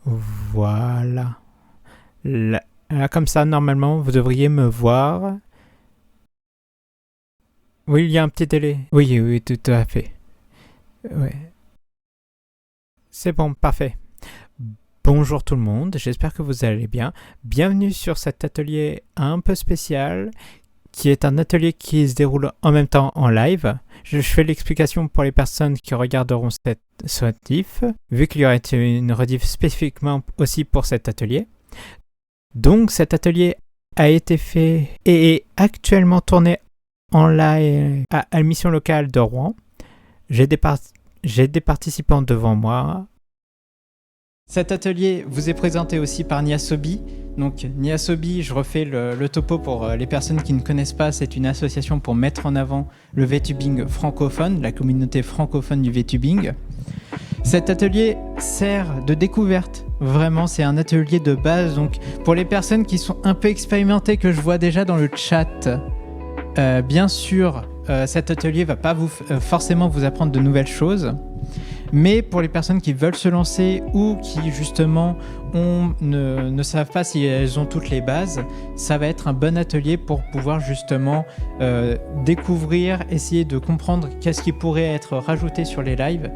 Voilà. Là, comme ça, normalement, vous devriez me voir. Oui, il y a un petit délai. Oui, oui, tout à fait. Ouais. C'est bon, parfait. Bonjour tout le monde, j'espère que vous allez bien. Bienvenue sur cet atelier un peu spécial, qui est un atelier qui se déroule en même temps en live. Je fais l'explication pour les personnes qui regarderont ce rediff, vu qu'il y aura une rediff spécifiquement aussi pour cet atelier. Donc cet atelier a été fait et est actuellement tourné en live à la mission locale de Rouen. J'ai des participants devant moi. Cet atelier vous est présenté aussi par Niasobi. Donc Niasobi, je refais le topo pour les personnes qui ne connaissent pas, c'est une association pour mettre en avant le VTubing francophone, la communauté francophone du VTubing. Cet atelier sert de découverte. Vraiment, c'est un atelier de base. Donc, pour les personnes qui sont un peu expérimentées, que je vois déjà dans le chat, bien sûr, cet atelier va pas forcément vous apprendre de nouvelles choses. Mais pour les personnes qui veulent se lancer ou qui justement ne savent pas si elles ont toutes les bases, ça va être un bon atelier pour pouvoir justement découvrir, essayer de comprendre qu'est-ce qui pourrait être rajouté sur les lives.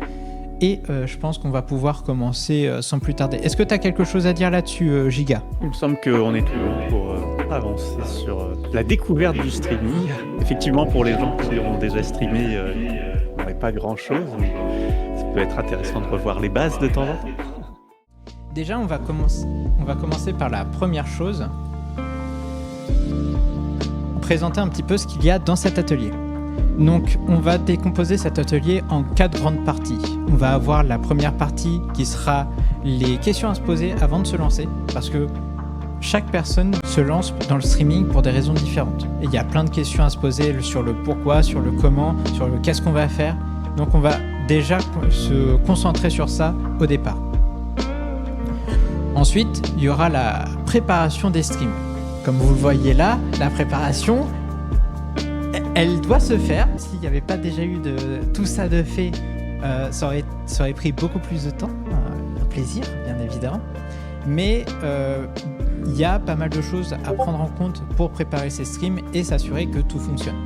Et je pense qu'on va pouvoir commencer sans plus tarder. Est-ce que tu as quelque chose à dire là-dessus, Giga ? Il me semble qu'on est tout bon pour avancer sur la découverte du streaming. Effectivement, pour les gens qui ont déjà streamé, il n'y aurait pas grand-chose, mais ça peut être intéressant de revoir les bases de temps en temps. Déjà, on va commencer par la première chose. Présenter un petit peu ce qu'il y a dans cet atelier. Donc, on va décomposer cet atelier en 4 grandes parties. On va avoir la première partie qui sera les questions à se poser avant de se lancer, parce que chaque personne se lance dans le streaming pour des raisons différentes. Et il y a plein de questions à se poser sur le pourquoi, sur le comment, sur le qu'est-ce qu'on va faire. Donc, on va déjà se concentrer sur ça au départ. Ensuite, il y aura la préparation des streams. Comme vous le voyez là, la préparation, elle doit se faire. S'il n'y avait pas déjà eu tout ça de fait, ça aurait pris beaucoup plus de temps. Un plaisir, bien évidemment. Mais il y a pas mal de choses à prendre en compte pour préparer ces streams et s'assurer que tout fonctionne.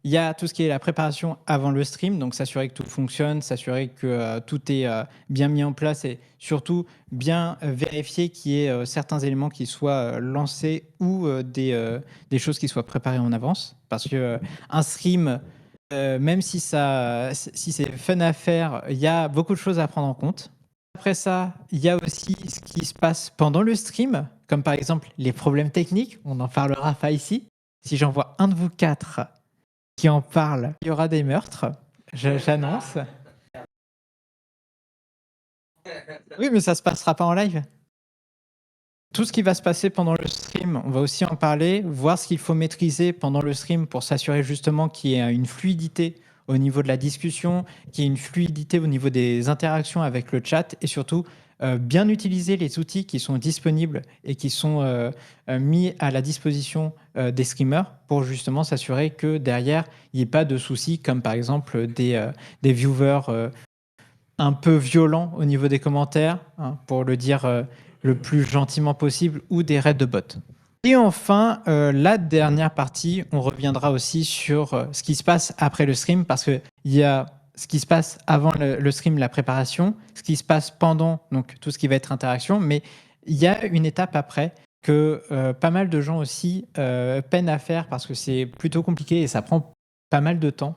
Il y a tout ce qui est la préparation avant le stream, donc s'assurer que tout fonctionne, s'assurer que tout est bien mis en place et surtout bien vérifier qu'il y ait certains éléments qui soient lancés ou des choses qui soient préparées en avance. Parce que un stream, même si c'est fun à faire, il y a beaucoup de choses à prendre en compte. Après ça, il y a aussi ce qui se passe pendant le stream, comme par exemple les problèmes techniques, on en parlera pas ici. Si j'en vois un de vous quatre qui en parle, il y aura des meurtres, j'annonce. Oui, mais ça se passera pas en live. Tout ce qui va se passer pendant le stream, on va aussi en parler, voir ce qu'il faut maîtriser pendant le stream pour s'assurer justement qu'il y ait une fluidité au niveau de la discussion, qu'il y ait une fluidité au niveau des interactions avec le chat et surtout bien utiliser les outils qui sont disponibles et qui sont mis à la disposition des streamers pour justement s'assurer que derrière, il n'y ait pas de soucis comme par exemple des viewers un peu violents au niveau des commentaires, hein, pour le dire le plus gentiment possible, ou des raids de bots. Et enfin, la dernière partie, on reviendra aussi sur ce qui se passe après le stream, parce qu'il y a ce qui se passe avant le stream, la préparation, ce qui se passe pendant, donc tout ce qui va être interaction, mais il y a une étape après que pas mal de gens aussi peinent à faire parce que c'est plutôt compliqué et ça prend pas mal de temps.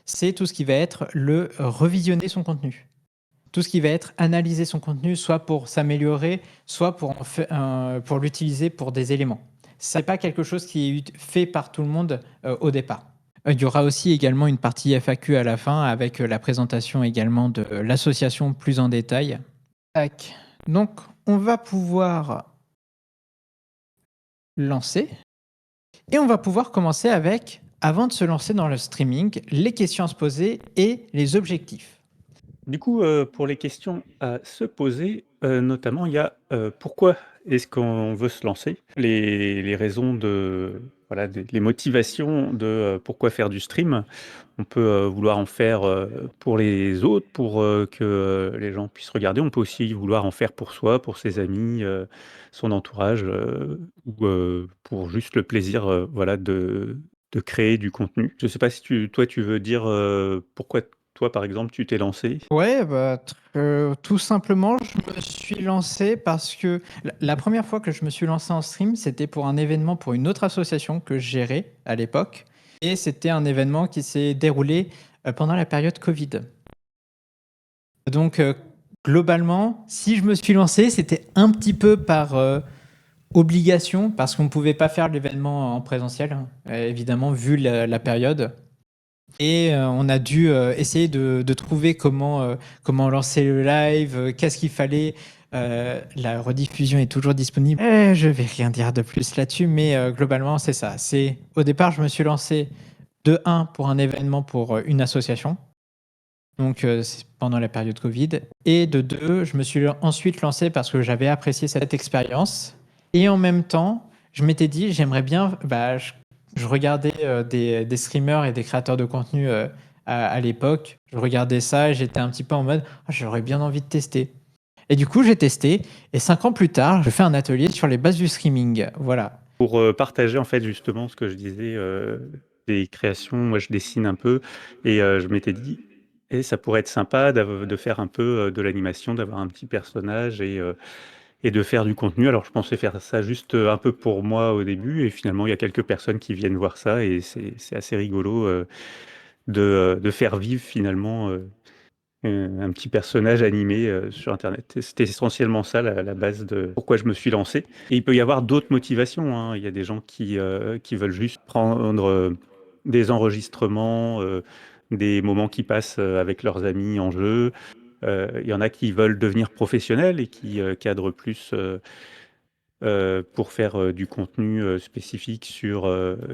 C'est tout ce qui va être le revisionner son contenu. Tout ce qui va être analyser son contenu, soit pour s'améliorer, soit pour l'utiliser pour des éléments. Ce n'est pas quelque chose qui est fait par tout le monde au départ. Il y aura aussi également une partie FAQ à la fin avec la présentation également de l'association plus en détail. Tac. Donc, on va pouvoir lancer et on va pouvoir commencer avec, avant de se lancer dans le streaming, les questions à se poser et les objectifs. Du coup, pour les questions à se poser, notamment, il y a pourquoi est-ce qu'on veut se lancer? Les raisons de voilà, les motivations de pourquoi faire du stream. On peut vouloir en faire pour les autres, pour que les gens puissent regarder. On peut aussi vouloir en faire pour soi, pour ses amis, son entourage, ou pour juste le plaisir, voilà, de créer du contenu. Je ne sais pas si toi, tu veux dire pourquoi toi, par exemple, tu t'es lancé. Ouais, bah, tout simplement, je me suis lancé parce que la première fois que je me suis lancé en stream, c'était pour un événement pour une autre association que je gérais à l'époque. Et c'était un événement qui s'est déroulé pendant la période Covid. Donc, globalement, si je me suis lancé, c'était un petit peu par obligation, parce qu'on ne pouvait pas faire l'événement en présentiel, hein, évidemment, vu la période. Et on a dû essayer de trouver comment lancer le live, qu'est-ce qu'il fallait. La rediffusion est toujours disponible. Je vais rien dire de plus là-dessus, mais globalement, c'est ça. Au départ, je me suis lancé de 1 pour un événement pour une association. Donc, c'est pendant la période Covid. Et de 2, je me suis ensuite lancé parce que j'avais apprécié cette expérience. Et en même temps, je m'étais dit, j'aimerais bien. Je regardais des streamers et des créateurs de contenu à l'époque. Je regardais ça et j'étais un petit peu en mode, ah, j'aurais bien envie de tester. Et du coup, j'ai testé. Et 5 ans plus tard, je fais un atelier sur les bases du streaming. Voilà. Pour partager en fait justement ce que je disais, des créations, moi je dessine un peu et je m'étais dit: «Et ça pourrait être sympa de faire un peu, de l'animation, d'avoir un petit personnage et de faire du contenu». Alors je pensais faire ça juste, un peu pour moi au début et finalement il y a quelques personnes qui viennent voir ça et c'est assez rigolo, de faire vivre finalement, un petit personnage animé, sur internet. Et c'était essentiellement ça la base de pourquoi je me suis lancé et il peut y avoir d'autres motivations, hein. Il y a des gens qui veulent juste prendre, des enregistrements, des moments qu'ils passent, avec leurs amis en jeu. Il y en a qui veulent devenir professionnels et qui, cadrent plus, pour faire, du contenu, spécifique sur,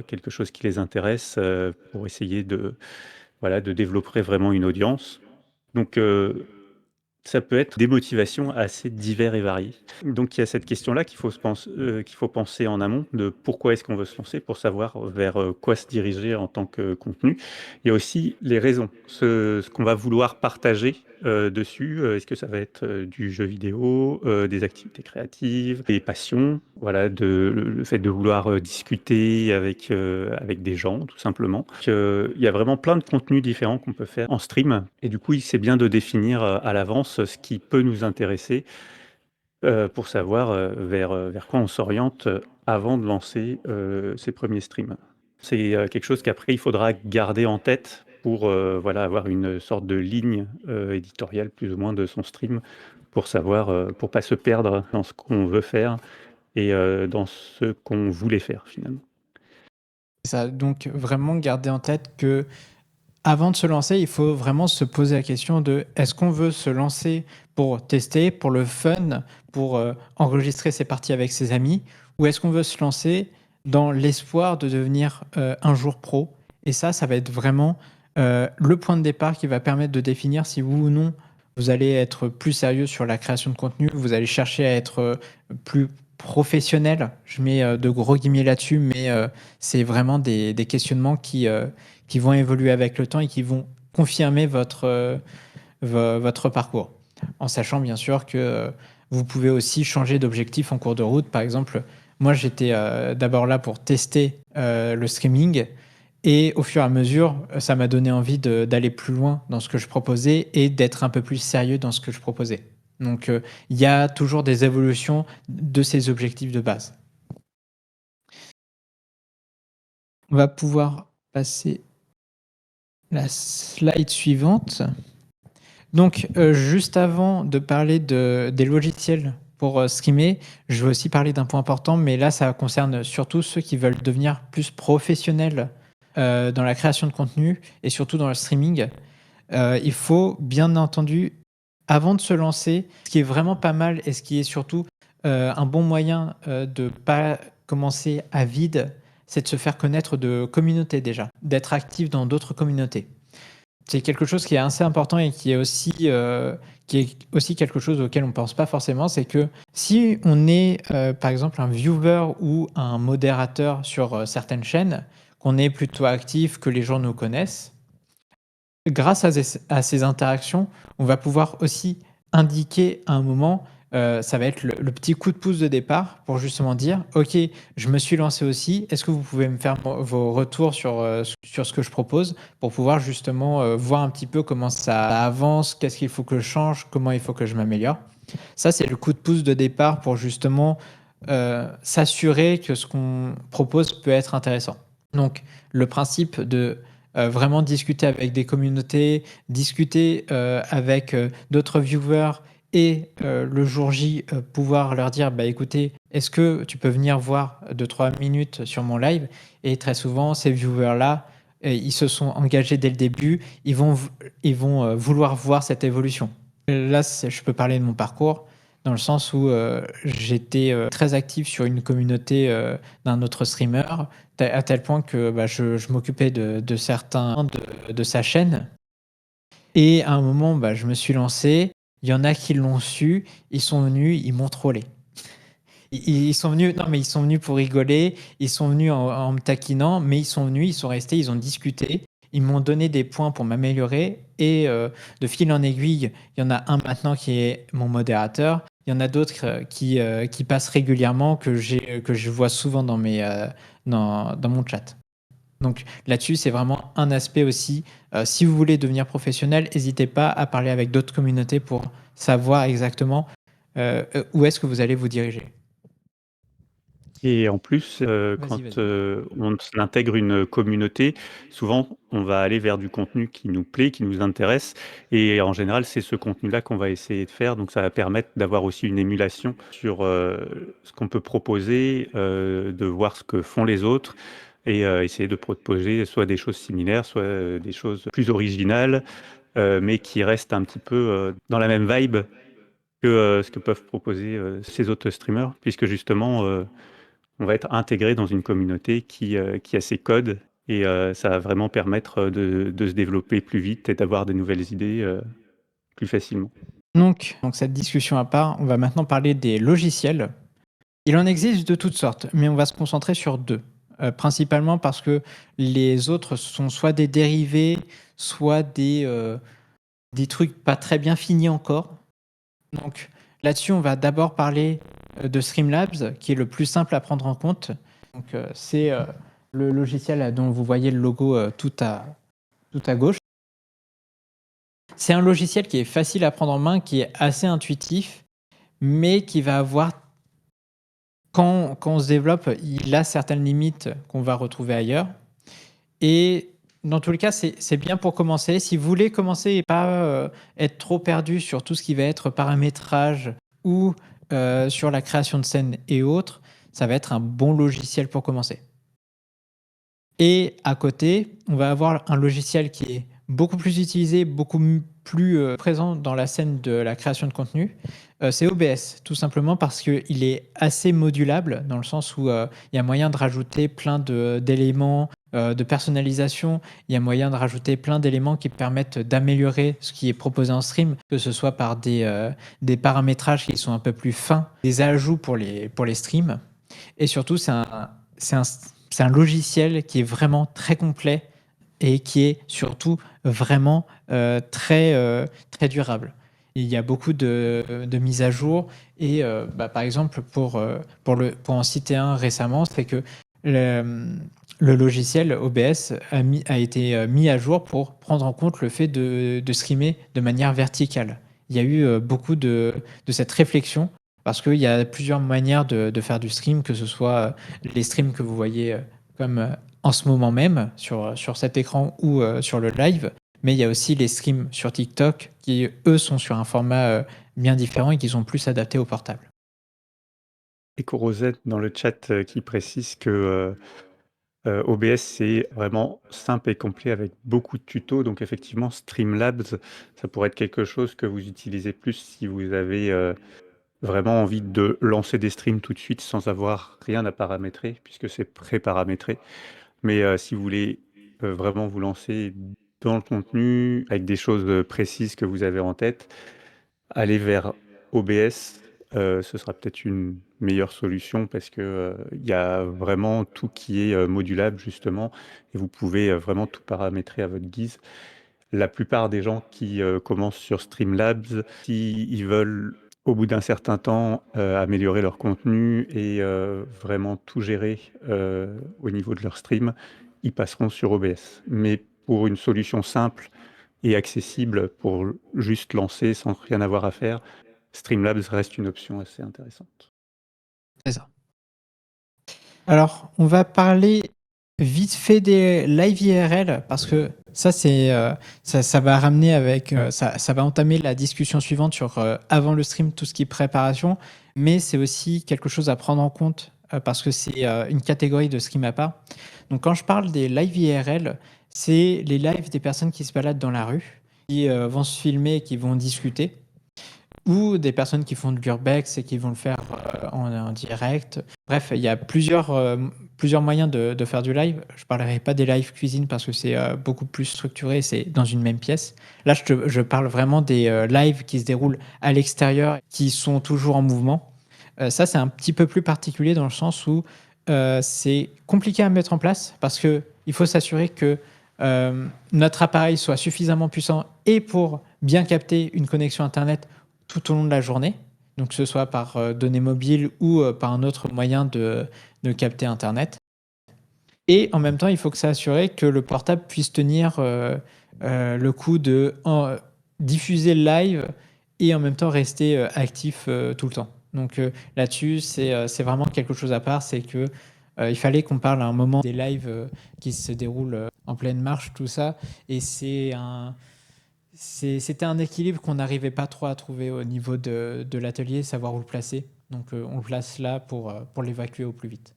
quelque chose qui les intéresse, pour essayer voilà, de développer vraiment une audience. Donc, ça peut être des motivations assez divers et variées. Donc il y a cette question-là qu'il faut penser en amont de pourquoi est-ce qu'on veut se lancer pour savoir vers, quoi se diriger en tant que contenu. Il y a aussi les raisons, ce qu'on va vouloir partager, dessus, est-ce que ça va être, du jeu vidéo, des activités créatives, des passions, voilà, le fait de vouloir, discuter avec des gens tout simplement. Il y a vraiment plein de contenus différents qu'on peut faire en stream et du coup, c'est bien de définir, à l'avance ce qui peut nous intéresser, pour savoir, vers quoi on s'oriente, avant de lancer, ses premiers streams. C'est, quelque chose qu'après il faudra garder en tête pour, voilà, avoir une sorte de ligne, éditoriale plus ou moins de son stream pour savoir, pour pas se perdre dans ce qu'on veut faire et dans ce qu'on voulait faire finalement. Ça, donc, vraiment garder en tête que avant de se lancer, il faut vraiment se poser la question de est-ce qu'on veut se lancer pour tester, pour le fun, pour enregistrer ses parties avec ses amis, ou est-ce qu'on veut se lancer dans l'espoir de devenir un jour pro. Et ça va être vraiment le point de départ qui va permettre de définir si oui ou non vous allez être plus sérieux sur la création de contenu, vous allez chercher à être plus professionnel. Je mets de gros guillemets là-dessus, mais c'est vraiment des questionnements qui vont évoluer avec le temps et qui vont confirmer votre parcours. En sachant bien sûr que vous pouvez aussi changer d'objectif en cours de route. Par exemple, moi j'étais d'abord là pour tester le streaming et au fur et à mesure, ça m'a donné envie d'aller plus loin dans ce que je proposais et d'être un peu plus sérieux dans ce que je proposais. Donc il y a toujours des évolutions de ces objectifs de base. On va pouvoir passer la slide suivante. Donc, juste avant de parler des logiciels pour streamer, je veux aussi parler d'un point important, mais là, ça concerne surtout ceux qui veulent devenir plus professionnels dans la création de contenu et surtout dans le streaming. Il faut bien entendu, avant de se lancer, ce qui est vraiment pas mal et ce qui est surtout un bon moyen de ne pas commencer à vide, c'est de se faire connaître de communautés déjà, d'être actif dans d'autres communautés. c'est quelque chose qui est assez important et qui est aussi quelque chose auquel on ne pense pas forcément, c'est que si on est par exemple un viewer ou un modérateur sur certaines chaînes, qu'on est plutôt actif, que les gens nous connaissent, grâce à ces interactions, on va pouvoir aussi indiquer à un moment, ça va être le petit coup de pouce de départ pour justement dire, OK, je me suis lancé aussi, est-ce que vous pouvez me faire vos retours sur ce que je propose pour pouvoir justement voir un petit peu comment ça avance, qu'est-ce qu'il faut que je change, comment il faut que je m'améliore. Ça, c'est le coup de pouce de départ pour justement s'assurer que ce qu'on propose peut être intéressant. Donc, le principe de vraiment discuter avec des communautés, discuter avec d'autres viewers et le jour J, pouvoir leur dire, bah écoutez, est-ce que tu peux venir voir 2-3 minutes sur mon live? Et très souvent, ces viewers-là, ils se sont engagés dès le début, ils vont vouloir voir cette évolution. Là, je peux parler de mon parcours dans le sens où j'étais très actif sur une communauté d'un autre streamer, à tel point que bah, je m'occupais de certains de sa chaîne. Et à un moment, bah, je me suis lancé. Il y en a qui l'ont su, ils sont venus, ils m'ont trollé. Ils sont venus, non mais ils sont venus pour rigoler, ils sont venus en me taquinant, mais ils sont venus, ils sont restés, ils ont discuté, ils m'ont donné des points pour m'améliorer et de fil en aiguille, il y en a un maintenant qui est mon modérateur, il y en a d'autres qui passent régulièrement, que je vois souvent dans mon chat. Donc là-dessus, c'est vraiment un aspect aussi. Si vous voulez devenir professionnel, n'hésitez pas à parler avec d'autres communautés pour savoir exactement où est-ce que vous allez vous diriger. Et en plus, Vas-y, quand, vas-y. on intègre une communauté, souvent on va aller vers du contenu qui nous plaît, qui nous intéresse et en général, c'est ce contenu-là qu'on va essayer de faire. Donc ça va permettre d'avoir aussi une émulation sur, ce qu'on peut proposer, de voir ce que font les autres et essayer de proposer soit des choses similaires, soit, des choses plus originales, mais qui restent un petit peu, dans la même vibe que, ce que peuvent proposer, ces autres streamers. Puisque justement, on va être intégré dans une communauté qui a ses codes et ça va vraiment permettre de se développer plus vite et d'avoir de nouvelles idées, plus facilement. Donc cette discussion à part, on va maintenant parler des logiciels. Il en existe de toutes sortes, mais on va se concentrer sur deux. Principalement parce que les autres sont soit des dérivés, soit des trucs pas très bien finis encore. Donc là-dessus, on va d'abord parler de Streamlabs, qui est le plus simple à prendre en compte. Donc c'est le logiciel dont vous voyez le logo tout à gauche. C'est un logiciel qui est facile à prendre en main, qui est assez intuitif, mais qui va avoir, quand on se développe, il a certaines limites qu'on va retrouver ailleurs. Et dans tous les cas, c'est bien pour commencer. Si vous voulez commencer et pas être trop perdu sur tout ce qui va être paramétrage ou sur la création de scènes et autres, ça va être un bon logiciel pour commencer. Et à côté, on va avoir un logiciel qui est beaucoup plus utilisé, beaucoup plus présent dans la scène de la création de contenu. C'est OBS, tout simplement parce qu'il est assez modulable, dans le sens où il y a moyen de rajouter plein d'éléments de personnalisation, il y a moyen de rajouter plein d'éléments qui permettent d'améliorer ce qui est proposé en stream, que ce soit par des paramétrages qui sont un peu plus fins, des ajouts pour les streams. Et surtout, c'est un logiciel qui est vraiment très complet et qui est surtout vraiment très durable. Il y a beaucoup de mises à jour et par exemple, pour en citer un récemment, c'est que le logiciel OBS a été mis à jour pour prendre en compte le fait de streamer de manière verticale. Il y a eu beaucoup de cette réflexion parce qu'il y a plusieurs manières de faire du stream, que ce soit les streams que vous voyez comme en ce moment même sur cet écran ou sur le live, mais il y a aussi les streams sur TikTok qui, eux, sont sur un format bien différent et qui sont plus adaptés au portable. Echo Rosette dans le chat, qui précise que, OBS, c'est vraiment simple et complet avec beaucoup de tutos. Donc effectivement, Streamlabs, ça pourrait être quelque chose que vous utilisez plus si vous avez, vraiment envie de lancer des streams tout de suite sans avoir rien à paramétrer puisque c'est pré-paramétré. Mais si vous voulez, vraiment vous lancer dans le contenu avec des choses précises que vous avez en tête, aller vers OBS, ce sera peut-être une meilleure solution parce que il y a vraiment tout qui est modulable justement et vous pouvez vraiment tout paramétrer à votre guise. La plupart des gens qui commencent sur Streamlabs, s'ils veulent au bout d'un certain temps améliorer leur contenu et vraiment tout gérer au niveau de leur stream, ils passeront sur OBS. Mais pour une solution simple et accessible pour juste lancer sans rien avoir à faire, Streamlabs reste une option assez intéressante. C'est ça. Alors, on va parler vite fait des live IRL parce que ça, ça va ramener avec, ça va entamer la discussion suivante sur avant le stream, tout ce qui est préparation, mais c'est aussi quelque chose à prendre en compte parce que c'est une catégorie de stream à part. Donc, quand je parle des live IRL, c'est les lives des personnes qui se baladent dans la rue, qui vont se filmer, qui vont discuter, ou des personnes qui font de l'urbex et qui vont le faire en direct. Bref, il y a plusieurs moyens de faire du live. Je ne parlerai pas des live cuisine parce que c'est beaucoup plus structuré, c'est dans une même pièce. Là, je parle vraiment des lives qui se déroulent à l'extérieur, qui sont toujours en mouvement. Ça, c'est un petit peu plus particulier dans le sens où c'est compliqué à mettre en place parce qu'il faut s'assurer que notre appareil soit suffisamment puissant et pour bien capter une connexion Internet tout au long de la journée, donc que ce soit par données mobiles ou par un autre moyen de capter Internet. Et en même temps, il faut que s'assurer que le portable puisse tenir le coup de diffuser le live et en même temps rester actif tout le temps. Donc là-dessus, c'est vraiment quelque chose à part, c'est que il fallait qu'on parle à un moment des lives qui se déroulent en pleine marche, tout ça, et c'était un équilibre qu'on n'arrivait pas trop à trouver au niveau de l'atelier, savoir où le placer. Donc on le place là pour l'évacuer au plus vite.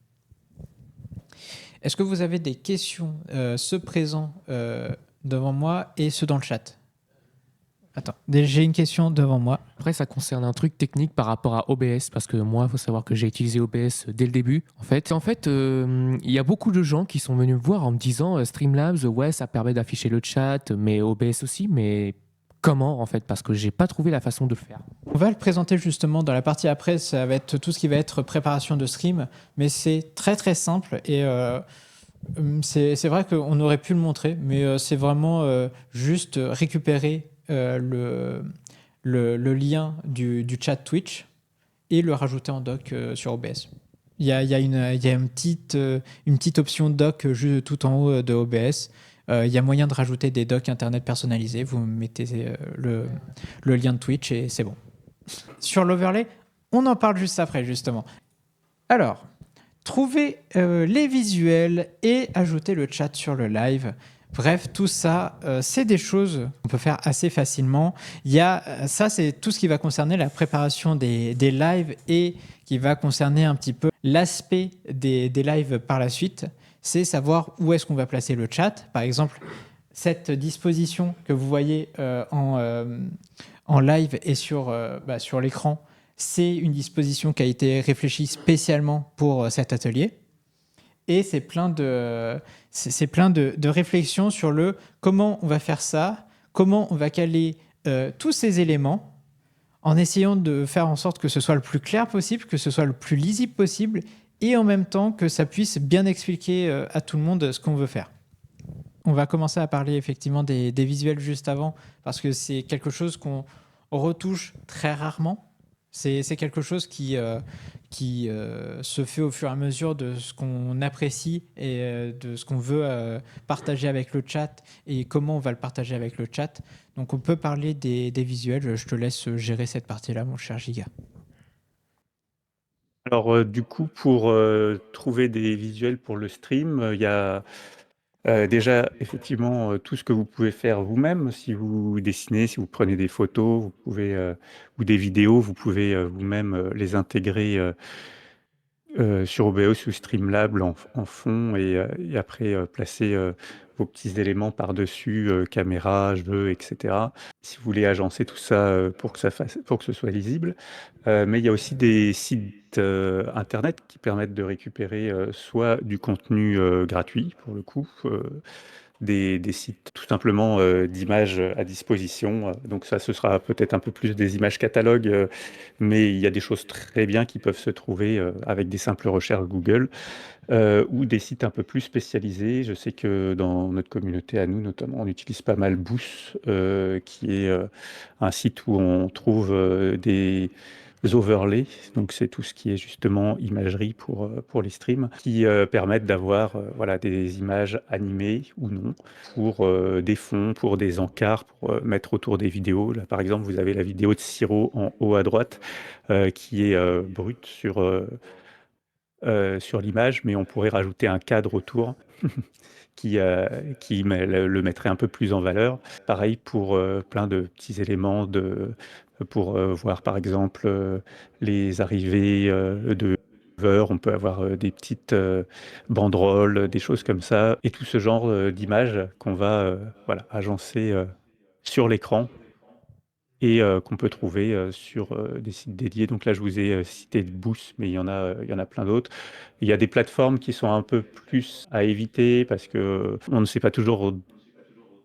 Est-ce que vous avez des questions, ceux présents devant moi et ceux dans le chat? Attends, j'ai une question devant moi. Après, ça concerne un truc technique par rapport à OBS, parce que moi, il faut savoir que j'ai utilisé OBS dès le début. En fait, il y a beaucoup de gens qui sont venus me voir en me disant Streamlabs, ouais, ça permet d'afficher le chat, mais OBS aussi, mais comment en fait? Parce que j'ai pas trouvé la façon de le faire. On va le présenter justement dans la partie après, ça va être tout ce qui va être préparation de stream, mais c'est très très simple et c'est vrai qu'on aurait pu le montrer, mais c'est vraiment juste récupérer le lien du chat Twitch et le rajouter en doc sur OBS. Il y a une petite option doc tout en haut de OBS. Il y a moyen de rajouter des docs internet personnalisés. Vous mettez le lien de Twitch et c'est bon. Sur l'overlay, on en parle juste après, justement. Alors, trouver les visuels et ajouter le chat sur le live. Bref, tout ça, c'est des choses qu'on peut faire assez facilement. Ça, c'est tout ce qui va concerner la préparation des lives et qui va concerner un petit peu l'aspect des lives par la suite. C'est savoir où est-ce qu'on va placer le chat. Par exemple, cette disposition que vous voyez en live et sur l'écran, c'est une disposition qui a été réfléchie spécialement pour cet atelier. Et c'est plein de réflexions sur comment on va faire ça, comment on va caler tous ces éléments en essayant de faire en sorte que ce soit le plus clair possible, que ce soit le plus lisible possible et en même temps que ça puisse bien expliquer à tout le monde ce qu'on veut faire. On va commencer à parler effectivement des visuels juste avant parce que c'est quelque chose qu'on retouche très rarement. C'est quelque chose qui se fait au fur et à mesure de ce qu'on apprécie et de ce qu'on veut partager avec le chat et comment on va le partager avec le chat. Donc on peut parler des visuels. Je te laisse gérer cette partie-là, mon cher Giga. Alors du coup, pour trouver des visuels pour le stream, il y a déjà effectivement tout ce que vous pouvez faire vous-même. Si vous dessinez, si vous prenez des photos, vous pouvez, ou des vidéos, vous pouvez vous-même les intégrer sur OBS ou Streamlabs en fond et après placer vos petits éléments par-dessus, caméra, jeu, etc. Si vous voulez agencer tout ça pour que ce soit lisible. Mais il y a aussi des sites internet qui permettent de récupérer soit du contenu gratuit pour le coup, des sites tout simplement d'images à disposition. Donc ça, ce sera peut-être un peu plus des images catalogues, mais il y a des choses très bien qui peuvent se trouver avec des simples recherches Google ou des sites un peu plus spécialisés. Je sais que dans notre communauté à nous, notamment, on utilise pas mal Boost, qui est un site où on trouve des overlays, donc c'est tout ce qui est justement imagerie pour les streams, qui permettent d'avoir voilà, des images animées ou non, pour des fonds, pour des encarts, pour mettre autour des vidéos. Là, par exemple, vous avez la vidéo de Siro en haut à droite, qui est brute sur l'image, mais on pourrait rajouter un cadre autour qui, le mettrait un peu plus en valeur. Pareil pour plein de petits éléments pour voir par exemple les arrivées de serveurs. On peut avoir des petites banderoles, des choses comme ça, et tout ce genre d'images qu'on va voilà, agencer sur l'écran et qu'on peut trouver sur des sites dédiés. Donc là, je vous ai cité Boost, mais il y en a plein d'autres. Il y a des plateformes qui sont un peu plus à éviter parce que on ne sait pas toujours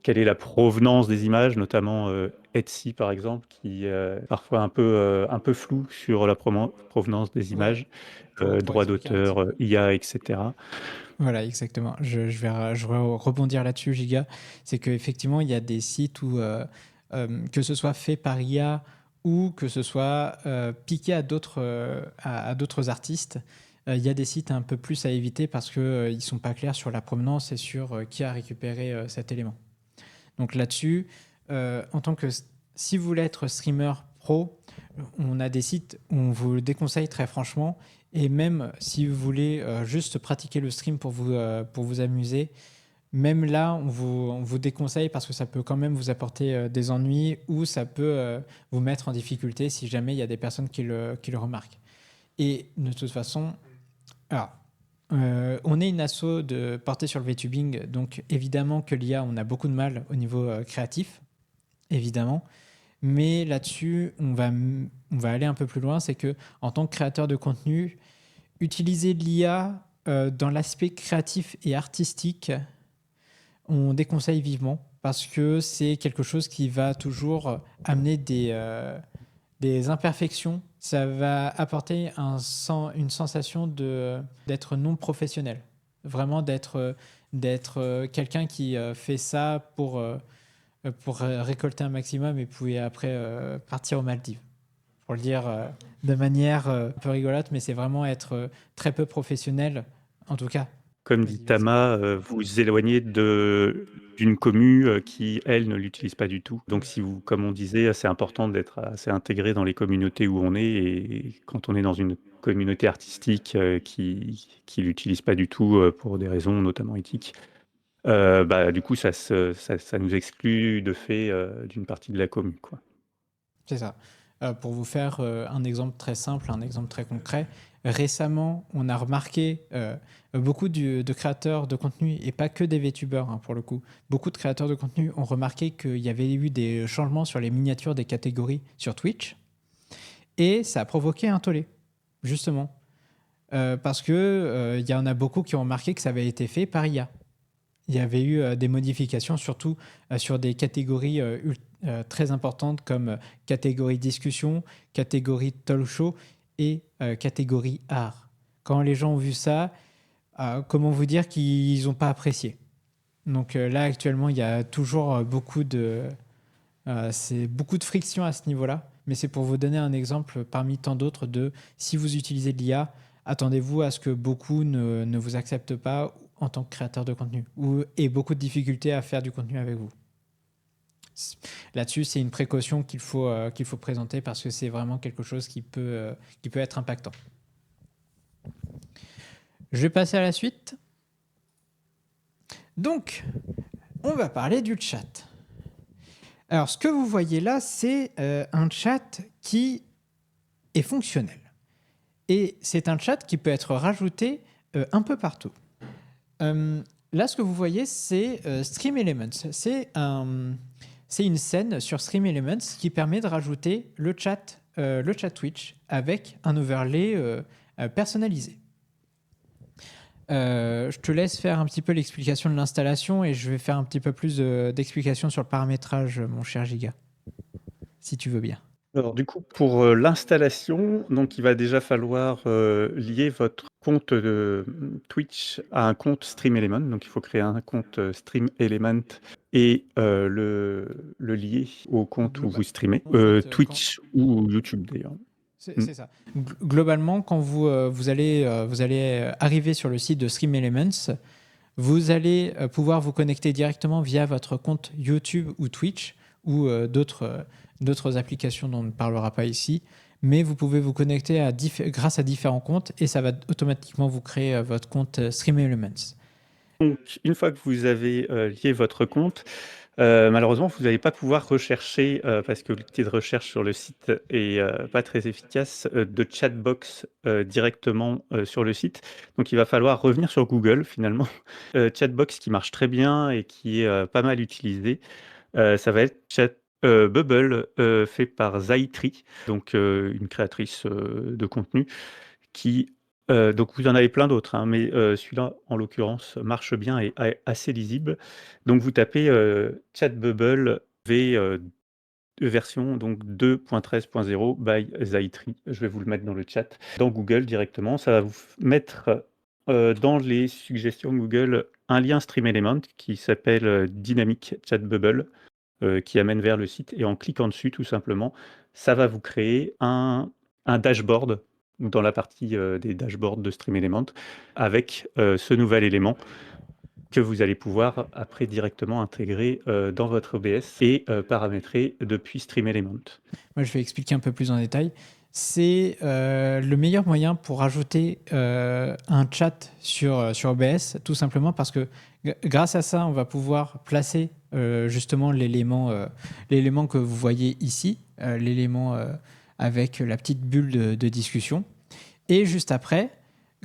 quelle est la provenance des images, notamment Etsy par exemple, qui est parfois un peu flou sur la provenance des Ouais, images, pour droits expliquer un petit d'auteur, peu. IA, etc. Voilà, exactement. Je vais rebondir là-dessus, Giga. C'est qu'effectivement, il y a des sites où, que ce soit fait par IA ou que ce soit piqué à d'autres artistes, il y a des sites un peu plus à éviter parce qu'ils ne sont pas clairs sur la provenance et sur qui a récupéré cet élément. Donc là-dessus, en tant que si vous voulez être streamer pro, on a des sites où on vous le déconseille très franchement. Et même si vous voulez juste pratiquer le stream pour vous amuser, même là, on vous déconseille parce que ça peut quand même vous apporter des ennuis ou ça peut vous mettre en difficulté si jamais il y a des personnes qui le remarquent. Et de toute façon, alors, on est une asso portée sur le VTubing, donc évidemment que l'IA, on a beaucoup de mal au niveau créatif, évidemment. Mais là-dessus, on va aller un peu plus loin, c'est que en tant que créateur de contenu, utiliser l'IA dans l'aspect créatif et artistique, on déconseille vivement parce que c'est quelque chose qui va toujours amener des imperfections. Ça va apporter une sensation d'être non professionnel. Vraiment d'être quelqu'un qui fait ça pour récolter un maximum et puis après partir aux Maldives. Pour le dire de manière un peu rigolote, mais c'est vraiment être très peu professionnel, en tout cas. Comme dit Vas-y, vas-y. Tama, vous vous éloignez d'une commu qui, elle, ne l'utilise pas du tout. Donc, si vous, comme on disait, c'est important d'être assez intégré dans les communautés où on est. Et quand on est dans une communauté artistique qui l'utilise pas du tout pour des raisons notamment éthiques, bah, du coup, ça nous exclut de fait d'une partie de la commu, quoi. C'est ça. Pour vous faire un exemple très simple, un exemple très concret, récemment, on a remarqué beaucoup de créateurs de contenu, et pas que des VTubers hein, pour le coup, beaucoup de créateurs de contenu ont remarqué qu'il y avait eu des changements sur les miniatures des catégories sur Twitch, et ça a provoqué un tollé, justement. Parce que il y en a beaucoup qui ont remarqué que ça avait été fait par IA. Il y avait eu des modifications, surtout sur des catégories très importantes comme catégorie discussion, catégorie talk show et catégorie art. Quand les gens ont vu ça, comment vous dire qu'ils n'ont pas apprécié. Donc là, actuellement, il y a toujours c'est beaucoup de friction à ce niveau-là. Mais c'est pour vous donner un exemple parmi tant d'autres de si vous utilisez de l'IA, attendez-vous à ce que beaucoup ne vous acceptent pas en tant que créateur de contenu ou aient beaucoup de difficultés à faire du contenu avec vous. Là-dessus, c'est une précaution qu'il faut présenter parce que c'est vraiment quelque chose qui peut être impactant. Je vais passer à la suite. Donc, on va parler du chat. Alors, ce que vous voyez là, c'est un chat qui est fonctionnel. Et c'est un chat qui peut être rajouté un peu partout. Là, ce que vous voyez, c'est Stream Elements. C'est une scène sur Stream Elements qui permet de rajouter le chat Twitch avec un overlay personnalisé. Je te laisse faire un petit peu l'explication de l'installation et je vais faire un petit peu plus d'explication sur le paramétrage, mon cher Giga, si tu veux bien. Alors du coup, pour, l'installation, donc il va déjà falloir, lier votre compte, Twitch à un compte StreamElement. Donc il faut créer un compte, StreamElement et le lier au compte où vous streamez, En fait, Twitch ou YouTube d'ailleurs. Mmh. C'est ça. Globalement, quand vous allez arriver sur le site de Stream Elements, vous allez pouvoir vous connecter directement via votre compte YouTube ou Twitch ou d'autres applications dont on ne parlera pas ici. Mais vous pouvez vous connecter grâce à différents comptes et ça va automatiquement vous créer votre compte Stream Elements. Donc une fois que vous avez, lié votre compte, malheureusement, vous n'allez pas pouvoir rechercher, parce que l'outil de recherche sur le site est, pas très efficace, de chatbox, directement, sur le site. Donc il va falloir revenir sur Google finalement. Chatbox qui marche très bien et qui est, pas mal utilisé, ça va être Bubble, fait par Zaitri, donc une créatrice, de contenu qui, donc vous en avez plein d'autres, hein, mais celui-là, en l'occurrence, marche bien et est assez lisible. Donc vous tapez, ChatBubble version donc 2.13.0 by Zaitri. Je vais vous le mettre dans le chat, dans Google directement. Ça va vous mettre, dans les suggestions Google, un lien StreamElement qui s'appelle, Dynamic ChatBubble, qui amène vers le site et en cliquant dessus, tout simplement, ça va vous créer un dashboard dans la partie, des dashboards de StreamElement avec, ce nouvel élément que vous allez pouvoir après directement intégrer, dans votre OBS et paramétrer depuis StreamElement. Moi, je vais expliquer un peu plus en détail. C'est le meilleur moyen pour ajouter un chat sur OBS, tout simplement parce que grâce à ça, on va pouvoir placer justement l'élément que vous voyez ici, l'élément avec la petite bulle de discussion. Et juste après,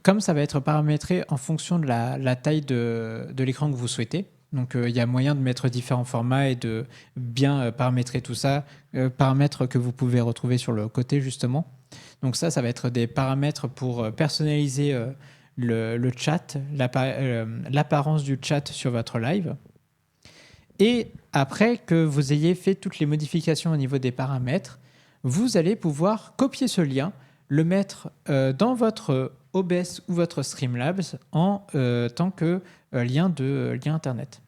comme ça va être paramétré en fonction de la taille de l'écran que vous souhaitez, donc il y a moyen de mettre différents formats et de bien paramétrer tout ça, paramètres que vous pouvez retrouver sur le côté justement. Donc ça va être des paramètres pour personnaliser le chat, l'apparence du chat sur votre live. Et après que vous ayez fait toutes les modifications au niveau des paramètres, vous allez pouvoir copier ce lien, le mettre dans votre OBS ou votre Streamlabs en tant que lien Internet.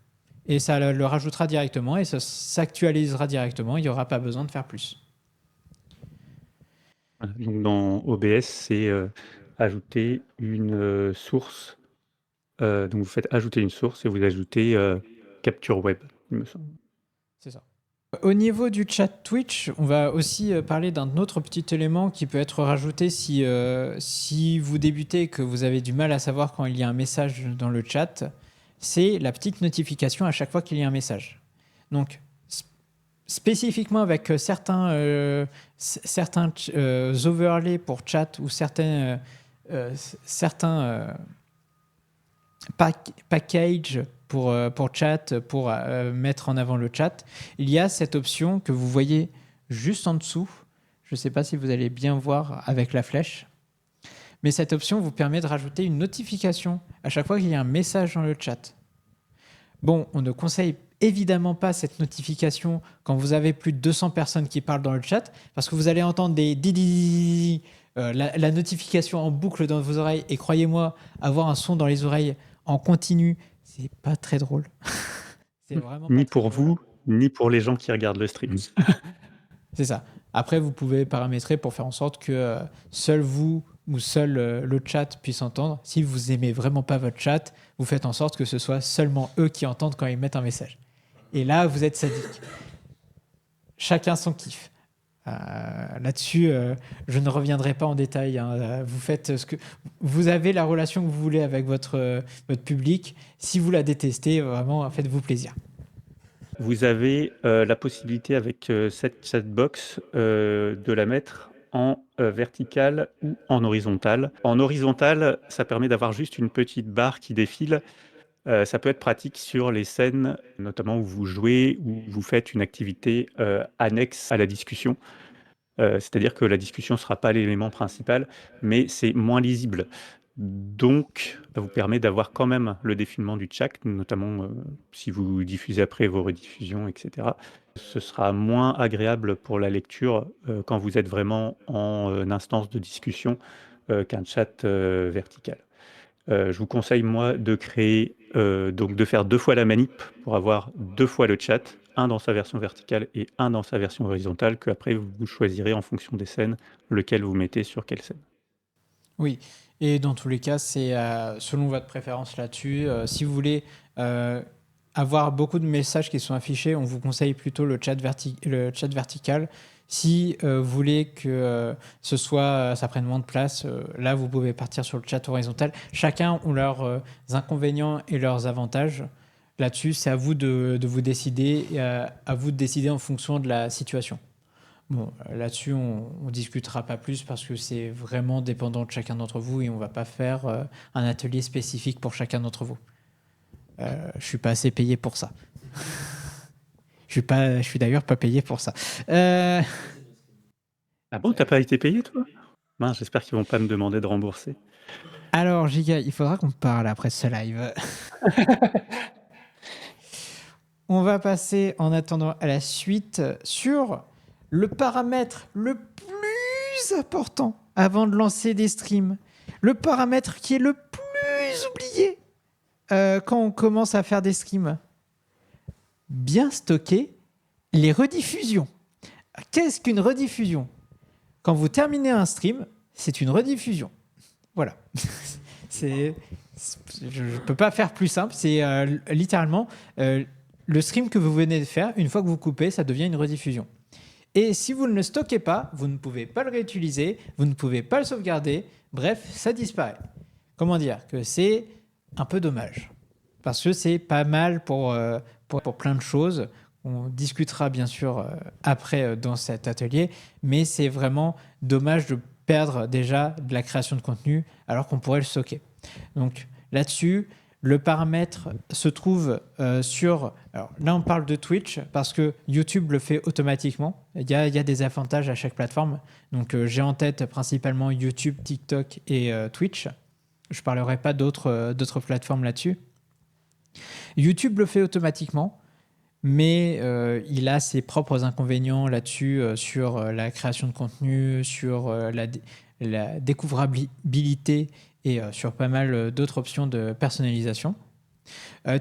Et ça le rajoutera directement et ça s'actualisera directement. Il n'y aura pas besoin de faire plus. Voilà, donc dans OBS, c'est ajouter une source. Donc vous faites ajouter une source et vous ajoutez capture web, il me semble. C'est ça. Au niveau du chat Twitch, on va aussi parler d'un autre petit élément qui peut être rajouté si vous débutez et que vous avez du mal à savoir quand il y a un message dans le chat. C'est la petite notification à chaque fois qu'il y a un message. Donc, spécifiquement avec certains overlays pour chat ou certains packages pour chat, pour mettre en avant le chat, il y a cette option que vous voyez juste en dessous. Je ne sais pas si vous allez bien voir avec la flèche. Mais cette option vous permet de rajouter une notification à chaque fois qu'il y a un message dans le chat. Bon, on ne conseille évidemment pas cette notification quand vous avez plus de 200 personnes qui parlent dans le chat, parce que vous allez entendre des la notification en boucle dans vos oreilles. Et croyez-moi, avoir un son dans les oreilles en continu, c'est pas très drôle. C'est vraiment ni pour vous, ni pour les gens qui regardent le stream. C'est ça. Après, vous pouvez paramétrer pour faire en sorte que seul vous ou seul le chat puisse entendre. Si vous aimez vraiment pas votre chat, vous faites en sorte que ce soit seulement eux qui entendent quand ils mettent un message. Et là, vous êtes sadique. Chacun son kiff. Là-dessus, je ne reviendrai pas en détail. Hein. Vous faites ce que vous avez la relation que vous voulez avec votre public. Si vous la détestez, vraiment, faites-vous plaisir. Vous avez la possibilité avec cette chatbox de la mettre en verticale ou en horizontale. En horizontale, ça permet d'avoir juste une petite barre qui défile. Ça peut être pratique sur les scènes, notamment où vous jouez ou vous faites une activité annexe à la discussion. C'est-à-dire que la discussion ne sera pas l'élément principal, mais c'est moins lisible. Donc, ça vous permet d'avoir quand même le défilement du chat, notamment si vous diffusez après vos rediffusions, etc. Ce sera moins agréable pour la lecture quand vous êtes vraiment en instance de discussion qu'un chat vertical. Je vous conseille, moi, de créer, donc de faire 2 fois la manip pour avoir 2 fois le chat, un dans sa version verticale et un dans sa version horizontale, qu'après vous choisirez en fonction des scènes, lequel vous mettez sur quelle scène. Oui, et dans tous les cas, c'est selon votre préférence là-dessus. Si vous voulez avoir beaucoup de messages qui sont affichés, on vous conseille plutôt le chat vertical. Si vous voulez que ça prenne moins de place, là, vous pouvez partir sur le chat horizontal. Chacun ont leurs inconvénients et leurs avantages. Là-dessus, c'est à vous de vous décider et à vous de décider en fonction de la situation. Bon, là-dessus, on discutera pas plus parce que c'est vraiment dépendant de chacun d'entre vous et on va pas faire un atelier spécifique pour chacun d'entre vous. Je suis pas assez payé pour ça. Je suis d'ailleurs pas payé pour ça. Ah bon, t'as pas été payé, toi? Mince, j'espère qu'ils vont pas me demander de rembourser. Alors, Giga, il faudra qu'on parle après ce live. On va passer en attendant à la suite sur le paramètre le plus important avant de lancer des streams. Le paramètre qui est le plus oublié quand on commence à faire des streams. Bien stocker les rediffusions. Qu'est-ce qu'une rediffusion? Quand vous terminez un stream, c'est une rediffusion. Voilà. Je ne peux pas faire plus simple. C'est littéralement le stream que vous venez de faire. Une fois que vous coupez, ça devient une rediffusion. Et si vous ne le stockez pas, vous ne pouvez pas le réutiliser, vous ne pouvez pas le sauvegarder. Bref, ça disparaît. Comment dire que c'est un peu dommage. Parce que c'est pas mal pour plein de choses. On discutera bien sûr après dans cet atelier, mais c'est vraiment dommage de perdre déjà de la création de contenu alors qu'on pourrait le stocker. Donc là-dessus, le paramètre se trouve sur... Alors là, on parle de Twitch parce que YouTube le fait automatiquement. Il y a des avantages à chaque plateforme. Donc j'ai en tête principalement YouTube, TikTok et Twitch. Je ne parlerai pas d'autres plateformes là-dessus. YouTube le fait automatiquement, mais il a ses propres inconvénients là-dessus sur la création de contenu, sur la découvrabilité et sur pas mal d'autres options de personnalisation.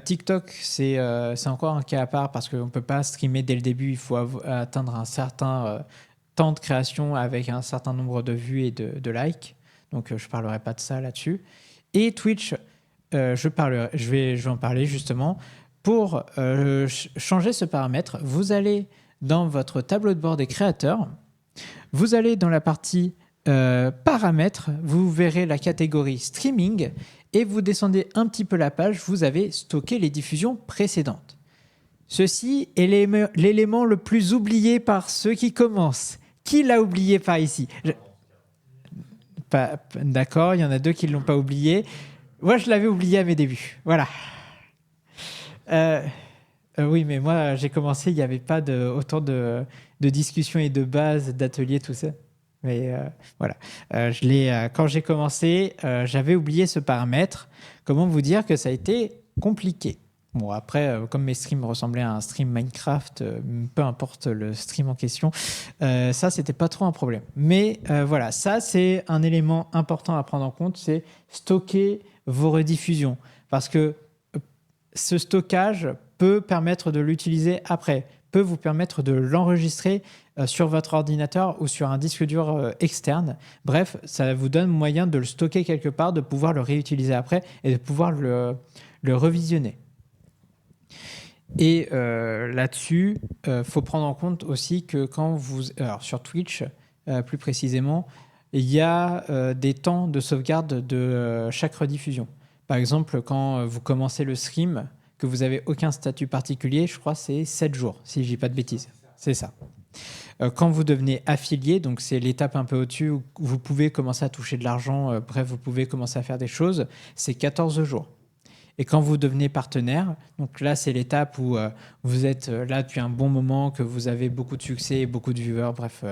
TikTok, c'est encore un cas à part parce qu'on ne peut pas streamer dès le début. Il faut atteindre un certain temps de création avec un certain nombre de vues et de likes. Donc, je ne parlerai pas de ça là-dessus. Et Twitch, je vais en parler justement. Pour changer ce paramètre, vous allez dans votre tableau de bord des créateurs. Vous allez dans la partie paramètres, vous verrez la catégorie streaming et vous descendez un petit peu la page, vous avez stocké les diffusions précédentes. Ceci est l'élément le plus oublié par ceux qui commencent. Qui l'a oublié par ici? D'accord, il y en a 2 qui ne l'ont pas oublié. Moi, je l'avais oublié à mes débuts. Voilà. Oui, mais moi, j'ai commencé, il n'y avait pas autant de discussions et de bases, d'ateliers, tout ça. Mais voilà, quand j'ai commencé, j'avais oublié ce paramètre. Comment vous dire que ça a été compliqué? Bon, après, comme mes streams ressemblaient à un stream Minecraft, peu importe le stream en question, ça, c'était pas trop un problème. Mais voilà, ça, c'est un élément important à prendre en compte, c'est stocker vos rediffusions. Parce que ce stockage peut permettre de l'utiliser après, peut vous permettre de l'enregistrer sur votre ordinateur ou sur un disque dur externe. Bref, ça vous donne moyen de le stocker quelque part, de pouvoir le réutiliser après et de pouvoir le revisionner. Et là-dessus, faut prendre en compte aussi que quand alors sur Twitch, plus précisément, il y a des temps de sauvegarde de chaque rediffusion. Par exemple, quand vous commencez le stream, que vous n'avez aucun statut particulier, je crois que c'est 7 jours, si je ne dis pas de bêtises. C'est ça. Quand vous devenez affilié, donc c'est l'étape un peu au-dessus où vous pouvez commencer à toucher de l'argent, bref, vous pouvez commencer à faire des choses, c'est 14 jours. Et quand vous devenez partenaire, donc là, c'est l'étape où vous êtes là depuis un bon moment, que vous avez beaucoup de succès, beaucoup de viewers, bref,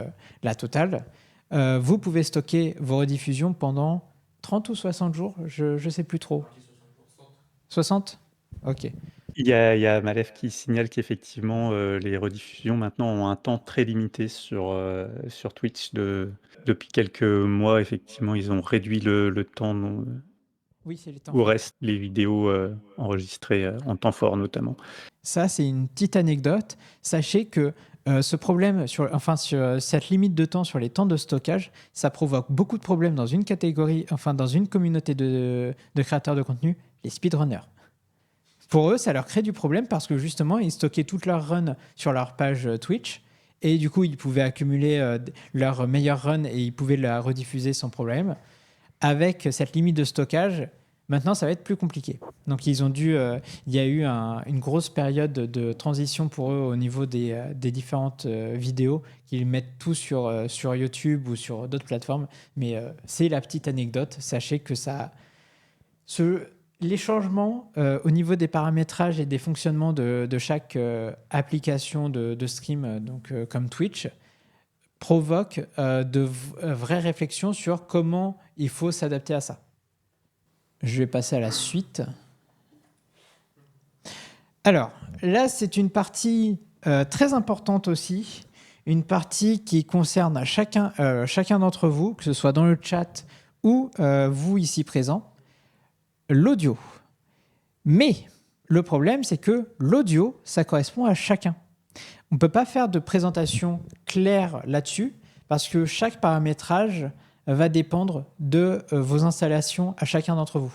la totale. Vous pouvez stocker vos rediffusions pendant 30 ou 60 jours, je ne sais plus trop. 60. Ok. Il y a Malef qui signale qu'effectivement, les rediffusions maintenant ont un temps très limité sur Twitch. Depuis quelques mois, effectivement, ils ont réduit le temps Oui, c'est les temps où forts. restent les vidéos enregistrées en temps fort notamment. Ça, c'est une petite anecdote. Sachez que ce problème, sur cette limite de temps sur les temps de stockage, ça provoque beaucoup de problèmes dans une catégorie, enfin dans une communauté de créateurs de contenu, les speedrunners. Pour eux, ça leur crée du problème parce que justement, ils stockaient toute leur run sur leur page Twitch et du coup, ils pouvaient accumuler leur meilleure run et ils pouvaient la rediffuser sans problème. Avec cette limite de stockage, maintenant, ça va être plus compliqué. Donc, il y a eu une grosse période de transition pour eux au niveau des différentes vidéos qu'ils mettent tout sur YouTube ou sur d'autres plateformes. Mais c'est la petite anecdote. Sachez que les changements au niveau des paramétrages et des fonctionnements de chaque application de stream, comme Twitch, provoquent de vraies réflexions sur comment il faut s'adapter à ça. Je vais passer à la suite. Alors, là, c'est une partie très importante aussi, une partie qui concerne chacun d'entre vous, que ce soit dans le chat ou vous ici présents, l'audio. Mais le problème, c'est que l'audio, ça correspond à chacun. On ne peut pas faire de présentation claire là-dessus parce que chaque paramétrage va dépendre de vos installations à chacun d'entre vous.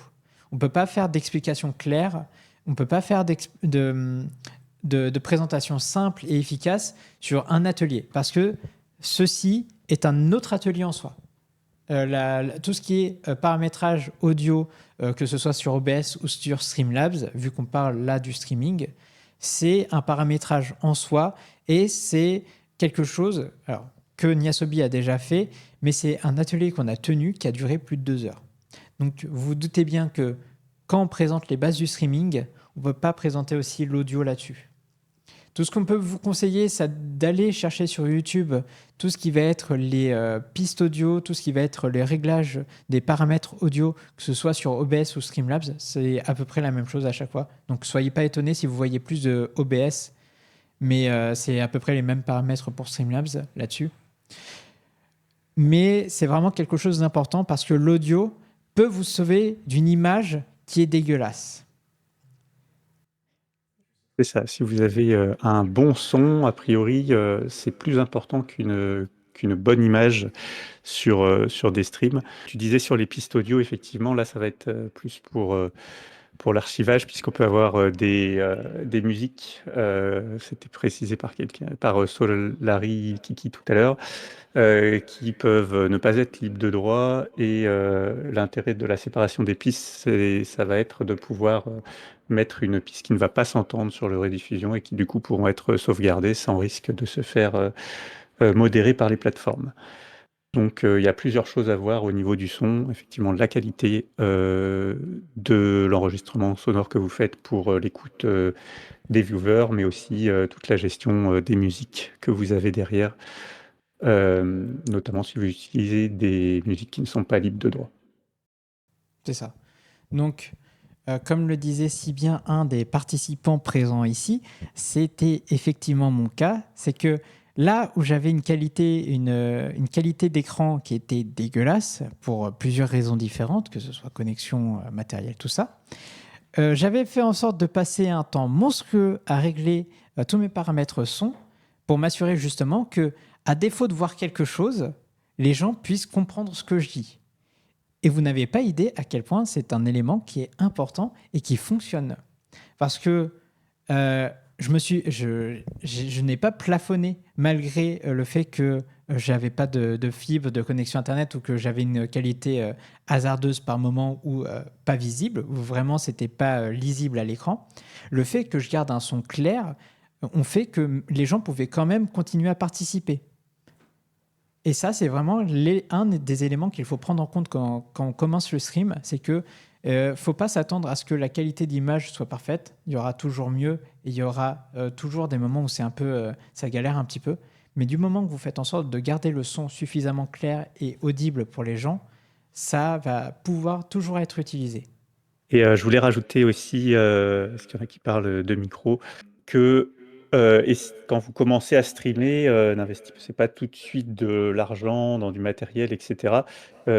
On ne peut pas faire d'explication claire, on ne peut pas faire de présentation simple et efficace sur un atelier parce que ceci est un autre atelier en soi. Tout ce qui est paramétrage audio, que ce soit sur OBS ou sur Streamlabs, vu qu'on parle là du streaming, c'est un paramétrage en soi et c'est quelque chose que Niasobi a déjà fait, mais c'est un atelier qu'on a tenu qui a duré plus de 2 heures. Donc vous vous doutez bien que quand on présente les bases du streaming, on ne peut pas présenter aussi l'audio là-dessus. Tout ce qu'on peut vous conseiller, c'est d'aller chercher sur YouTube tout ce qui va être les pistes audio, tout ce qui va être les réglages des paramètres audio, que ce soit sur OBS ou Streamlabs. C'est à peu près la même chose à chaque fois. Donc, soyez pas étonnés si vous voyez plus de OBS, mais c'est à peu près les mêmes paramètres pour Streamlabs là-dessus. Mais c'est vraiment quelque chose d'important parce que l'audio peut vous sauver d'une image qui est dégueulasse. C'est ça. Si vous avez un bon son, a priori, c'est plus important qu'une bonne image sur des streams. Tu disais sur les pistes audio, effectivement, là, ça va être plus pour l'archivage, puisqu'on peut avoir des musiques. C'était précisé par Solari Kiki tout à l'heure. Qui peuvent ne pas être libres de droit et l'intérêt de la séparation des pistes, ça va être de pouvoir mettre une piste qui ne va pas s'entendre sur le rediffusion et qui du coup pourront être sauvegardées sans risque de se faire modérer par les plateformes. Donc il y a plusieurs choses à voir au niveau du son, effectivement la qualité de l'enregistrement sonore que vous faites pour l'écoute des viewers, mais aussi toute la gestion des musiques que vous avez derrière. Notamment si vous utilisez des musiques qui ne sont pas libres de droit. C'est ça. Donc, comme le disait si bien un des participants présents ici, c'était effectivement mon cas. C'est que là où j'avais une qualité d'écran qui était dégueulasse pour plusieurs raisons différentes, que ce soit connexion, matériel, tout ça, j'avais fait en sorte de passer un temps monstrueux à régler tous mes paramètres son pour m'assurer justement que, à défaut de voir quelque chose, les gens puissent comprendre ce que je dis. Et vous n'avez pas idée à quel point c'est un élément qui est important et qui fonctionne. Parce que je n'ai pas plafonné malgré le fait que j'avais pas de fibre, de connexion Internet ou que j'avais une qualité hasardeuse par moment ou pas visible, ou vraiment c'était pas lisible à l'écran. Le fait que je garde un son clair, on fait que les gens pouvaient quand même continuer à participer. Et ça, c'est vraiment un des éléments qu'il faut prendre en compte quand on commence le stream, c'est que faut pas s'attendre à ce que la qualité d'image soit parfaite. Il y aura toujours mieux et il y aura toujours des moments où c'est un peu, ça galère un petit peu. Mais du moment que vous faites en sorte de garder le son suffisamment clair et audible pour les gens, ça va pouvoir toujours être utilisé. Et je voulais rajouter aussi, parce qu'il y en a qui parlent de micro, que quand vous commencez à streamer, n'investissez pas tout de suite de l'argent dans du matériel, etc.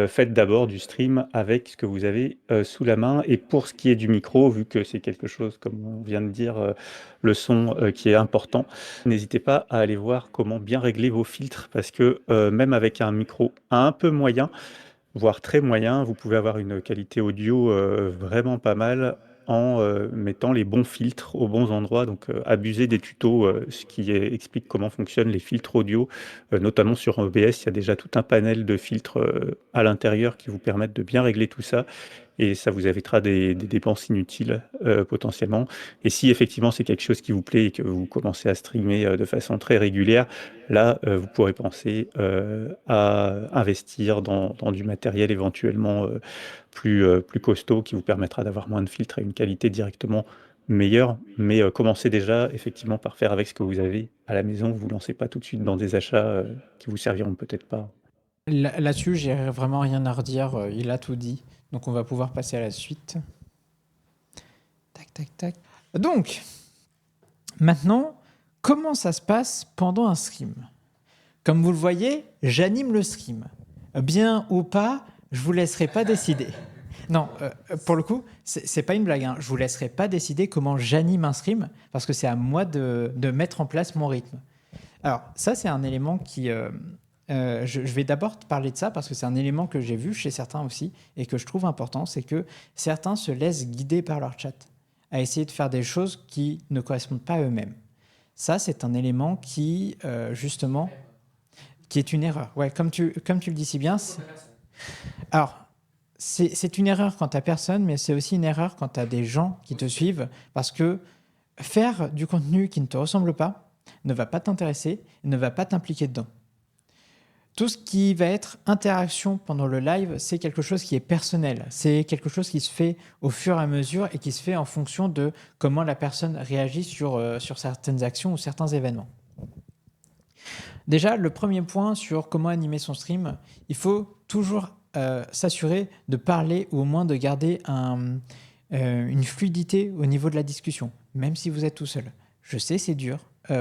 Faites d'abord du stream avec ce que vous avez sous la main. Et pour ce qui est du micro, vu que c'est quelque chose, comme on vient de dire, le son qui est important, n'hésitez pas à aller voir comment bien régler vos filtres, parce que même avec un micro un peu moyen, voire très moyen, vous pouvez avoir une qualité audio vraiment pas mal en mettant les bons filtres aux bons endroits. Donc abusez des tutos, ce qui explique comment fonctionnent les filtres audio, notamment sur OBS. Il y a déjà tout un panel de filtres à l'intérieur qui vous permettent de bien régler tout ça. Et ça vous évitera des dépenses inutiles potentiellement. Et si effectivement c'est quelque chose qui vous plaît et que vous commencez à streamer de façon très régulière, là vous pourrez penser à investir dans du matériel éventuellement plus costaud qui vous permettra d'avoir moins de filtres et une qualité directement meilleure. Mais commencez déjà effectivement par faire avec ce que vous avez à la maison. Vous ne lancez pas tout de suite dans des achats qui vous serviront peut-être pas. Là-dessus, j'ai vraiment rien à redire. Il a tout dit. Donc, on va pouvoir passer à la suite. Tac, tac, tac. Donc, maintenant, comment ça se passe pendant un stream ? Comme vous le voyez, j'anime le stream. Bien ou pas, je vous laisserai pas décider. Non, pour le coup, c'est pas une blague. Hein. Je vous laisserai pas décider comment j'anime un stream parce que c'est à moi de mettre en place mon rythme. Alors, ça, c'est un élément qui... je vais d'abord te parler de ça parce que c'est un élément que j'ai vu chez certains aussi et que je trouve important, c'est que certains se laissent guider par leur chat à essayer de faire des choses qui ne correspondent pas à eux-mêmes. Ça, c'est un élément qui, justement, qui est une erreur. Ouais, comme tu le dis si bien. Alors, c'est une erreur quand tu n'as personne, mais c'est aussi une erreur quand tu as des gens qui te suivent parce que faire du contenu qui ne te ressemble pas ne va pas t'intéresser, ne va pas t'impliquer dedans. Tout ce qui va être interaction pendant le live, c'est quelque chose qui est personnel. C'est quelque chose qui se fait au fur et à mesure et qui se fait en fonction de comment la personne réagit sur certaines actions ou certains événements. Déjà, le premier point sur comment animer son stream, il faut toujours s'assurer de parler ou au moins de garder une fluidité au niveau de la discussion, même si vous êtes tout seul. Je sais, c'est dur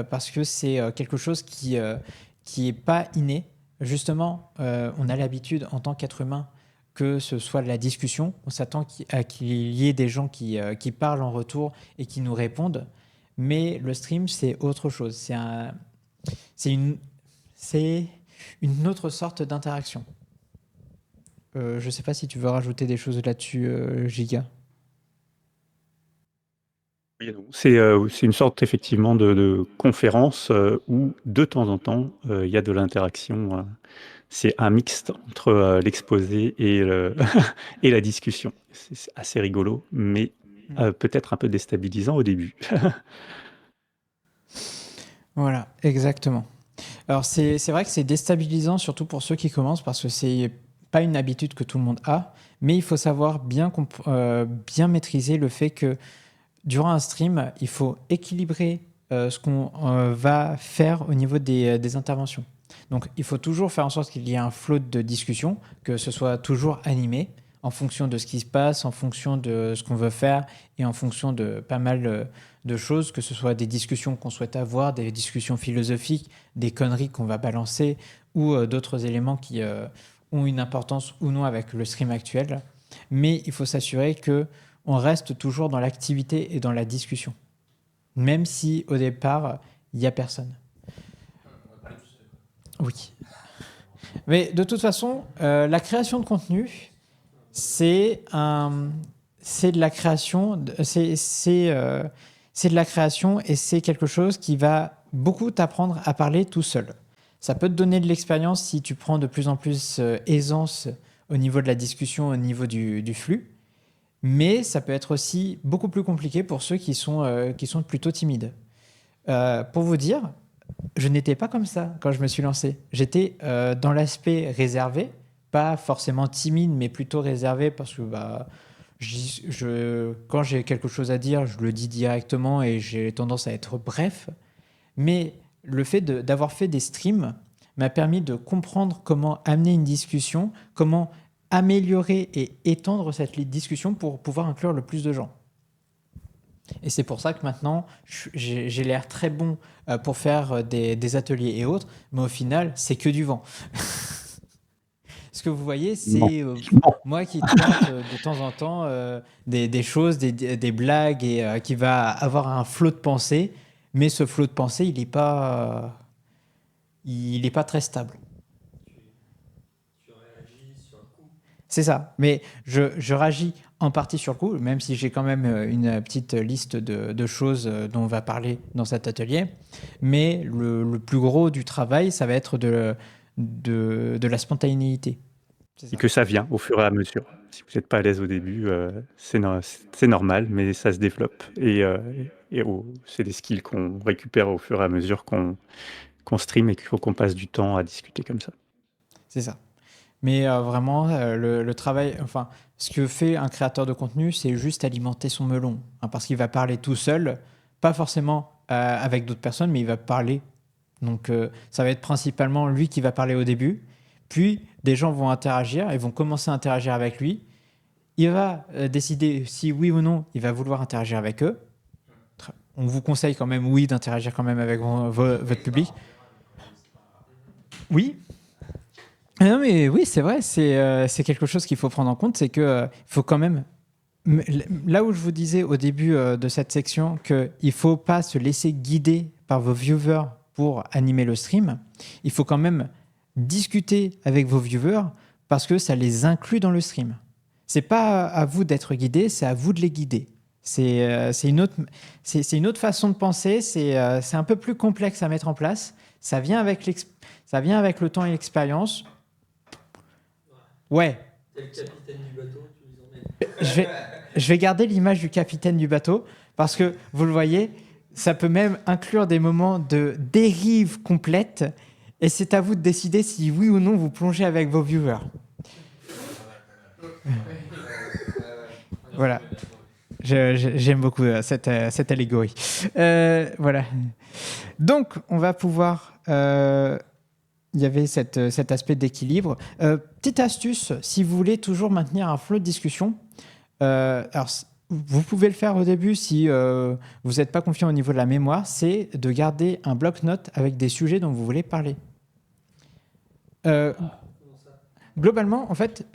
parce que c'est quelque chose qui est pas inné. Justement, on a l'habitude en tant qu'être humain que ce soit de la discussion. On s'attend qu'il y ait des gens qui parlent en retour et qui nous répondent. Mais le stream, c'est autre chose. C'est une autre sorte d'interaction. Je ne sais pas si tu veux rajouter des choses là-dessus, Giga. Oui, c'est une sorte effectivement de conférence où de temps en temps il y a de l'interaction. C'est un mixte entre l'exposé et, et la discussion. C'est assez rigolo, mais peut-être un peu déstabilisant au début. Voilà, exactement. Alors c'est vrai que c'est déstabilisant, surtout pour ceux qui commencent, parce que c'est pas une habitude que tout le monde a, mais il faut savoir bien maîtriser le fait que durant un stream, il faut équilibrer ce qu'on va faire au niveau des interventions. Donc, il faut toujours faire en sorte qu'il y ait un flow de discussion, que ce soit toujours animé en fonction de ce qui se passe, en fonction de ce qu'on veut faire et en fonction de pas mal de choses, que ce soit des discussions qu'on souhaite avoir, des discussions philosophiques, des conneries qu'on va balancer ou d'autres éléments qui ont une importance ou non avec le stream actuel. Mais il faut s'assurer qu'on reste toujours dans l'activité et dans la discussion, même si au départ, il n'y a personne. Oui. Mais de toute façon, la création de contenu, c'est de la création, c'est de la création et c'est quelque chose qui va beaucoup t'apprendre à parler tout seul. Ça peut te donner de l'expérience si tu prends de plus en plus aisance au niveau de la discussion, au niveau du flux. Mais ça peut être aussi beaucoup plus compliqué pour ceux qui sont plutôt timides. Pour vous dire, je n'étais pas comme ça quand je me suis lancé. J'étais dans l'aspect réservé, pas forcément timide, mais plutôt réservé parce que quand j'ai quelque chose à dire, je le dis directement et j'ai tendance à être bref. Mais le fait d'avoir fait des streams m'a permis de comprendre comment amener une discussion, comment améliorer et étendre cette discussion pour pouvoir inclure le plus de gens. Et c'est pour ça que maintenant, j'ai l'air très bon pour faire des ateliers et autres, mais au final, c'est que du vent. Ce que vous voyez, c'est moi qui tente de temps en temps des choses, des blagues, et qui va avoir un flot de pensée, mais ce flot de pensée, il est pas très stable. C'est ça. Mais je réagis en partie sur le coup, même si j'ai quand même une petite liste de choses dont on va parler dans cet atelier. Mais le plus gros du travail, ça va être de la spontanéité. C'est Et ça. que ça vient au fur et à mesure. Si vous n'êtes pas à l'aise au début, c'est normal, mais ça se développe. C'est des skills qu'on récupère au fur et à mesure qu'on stream et qu'il faut qu'on passe du temps à discuter comme ça. C'est ça. Mais vraiment, le travail, enfin, ce que fait un créateur de contenu, c'est juste alimenter son melon. Hein, parce qu'il va parler tout seul, pas forcément avec d'autres personnes, mais il va parler. Donc, ça va être principalement lui qui va parler au début. Puis, des gens vont interagir et vont commencer à interagir avec lui. Il va décider si oui ou non il va vouloir interagir avec eux. On vous conseille quand même, oui, d'interagir quand même avec votre public. Oui, non, mais oui, c'est vrai, c'est quelque chose qu'il faut prendre en compte, c'est que faut quand même. Là où je vous disais au début de cette section qu'il ne faut pas se laisser guider par vos viewers pour animer le stream, il faut quand même discuter avec vos viewers parce que ça les inclut dans le stream. C'est pas à vous d'être guidé, c'est à vous de les guider. C'est une autre façon de penser, c'est un peu plus complexe à mettre en place. Ça vient avec le temps et l'expérience. Ouais. T'es le capitaine du bateau, tu les emmènes. Je vais garder l'image du capitaine du bateau parce que, vous le voyez, ça peut même inclure des moments de dérive complète et c'est à vous de décider si oui ou non vous plongez avec vos viewers. Voilà. J'aime beaucoup cette allégorie. Voilà. Donc, on va pouvoir... il y avait cet aspect d'équilibre. Petite astuce, si vous voulez toujours maintenir un flot de discussion, alors vous pouvez le faire au début si vous n'êtes pas confiant au niveau de la mémoire, c'est de garder un bloc-notes avec des sujets dont vous voulez parler. Globalement, en fait,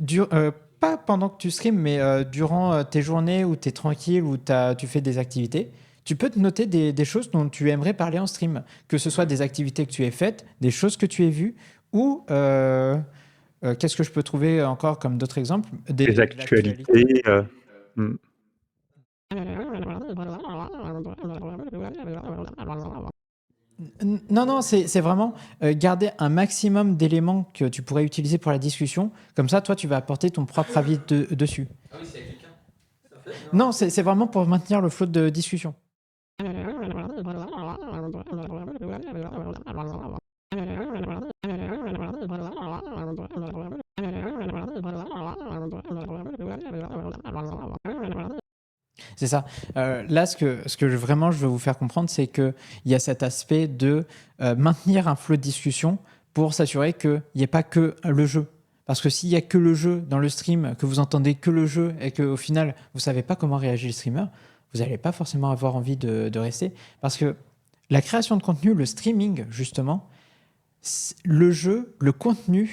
pas pendant que tu streams, mais durant tes journées où tu es tranquille, où tu fais des activités, tu peux te noter des choses dont tu aimerais parler en stream, que ce soit des activités que tu aies faites, des choses que tu aies vues, ou qu'est-ce que je peux trouver encore comme d'autres exemples? Des actualités. Hmm. Non, c'est vraiment garder un maximum d'éléments que tu pourrais utiliser pour la discussion. Comme ça, toi, tu vas apporter ton propre avis dessus. Ah oui, c'est avec quelqu'un. Ça fait, Non, c'est vraiment pour maintenir le flot de discussion. C'est ça. Là, ce que vraiment je veux vous faire comprendre, c'est qu'il y a cet aspect de maintenir un flot de discussion pour s'assurer qu'il n'y ait pas que le jeu. Parce que s'il n'y a que le jeu dans le stream, que vous entendez que le jeu et qu'au final, vous ne savez pas comment réagit le streamer, vous n'allez pas forcément avoir envie de rester. Parce que la création de contenu, le streaming, justement, le jeu, le contenu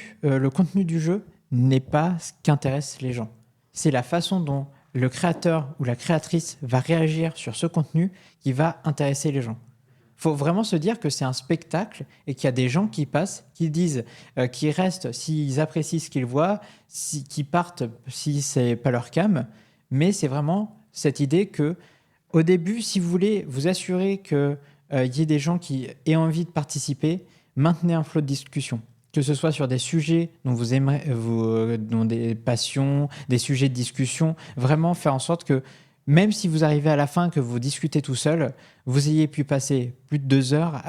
du jeu n'est pas ce qu'intéresse les gens. C'est la façon dont le créateur ou la créatrice va réagir sur ce contenu qui va intéresser les gens. Il faut vraiment se dire que c'est un spectacle et qu'il y a des gens qui passent, qui disent, qui restent s'ils apprécient ce qu'ils voient, qui partent si c'est pas leur cam. Mais c'est vraiment cette idée que, au début, si vous voulez vous assurer qu'il y ait des gens qui aient envie de participer, maintenez un flot de discussion. Que ce soit sur des sujets dont vous aimez, dont des passions, des sujets de discussion, vraiment faire en sorte que même si vous arrivez à la fin, que vous discutez tout seul, vous ayez pu passer plus de 2 heures,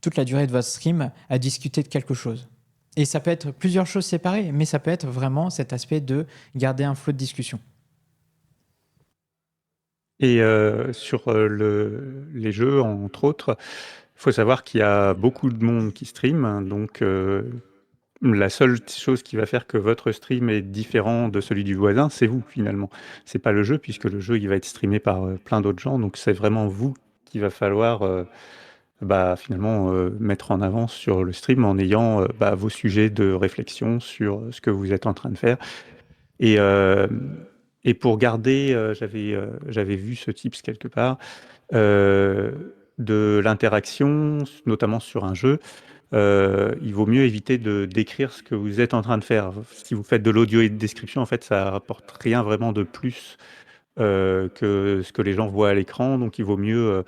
toute la durée de votre stream, à discuter de quelque chose. Et ça peut être plusieurs choses séparées, mais ça peut être vraiment cet aspect de garder un flot de discussion. Et sur les jeux, entre autres, il faut savoir qu'il y a beaucoup de monde qui stream, donc la seule chose qui va faire que votre stream est différent de celui du voisin, c'est vous finalement. C'est pas le jeu, puisque le jeu il va être streamé par plein d'autres gens, donc c'est vraiment vous qu'il va falloir finalement mettre en avant sur le stream en ayant vos sujets de réflexion sur ce que vous êtes en train de faire. Et, euh, et pour garder, j'avais vu ce tips quelque part, euh, de l'interaction, notamment sur un jeu. Il vaut mieux éviter de décrire ce que vous êtes en train de faire. Si vous faites de l'audio et de description, en fait, ça rapporte rien vraiment de plus que ce que les gens voient à l'écran. Donc, il vaut mieux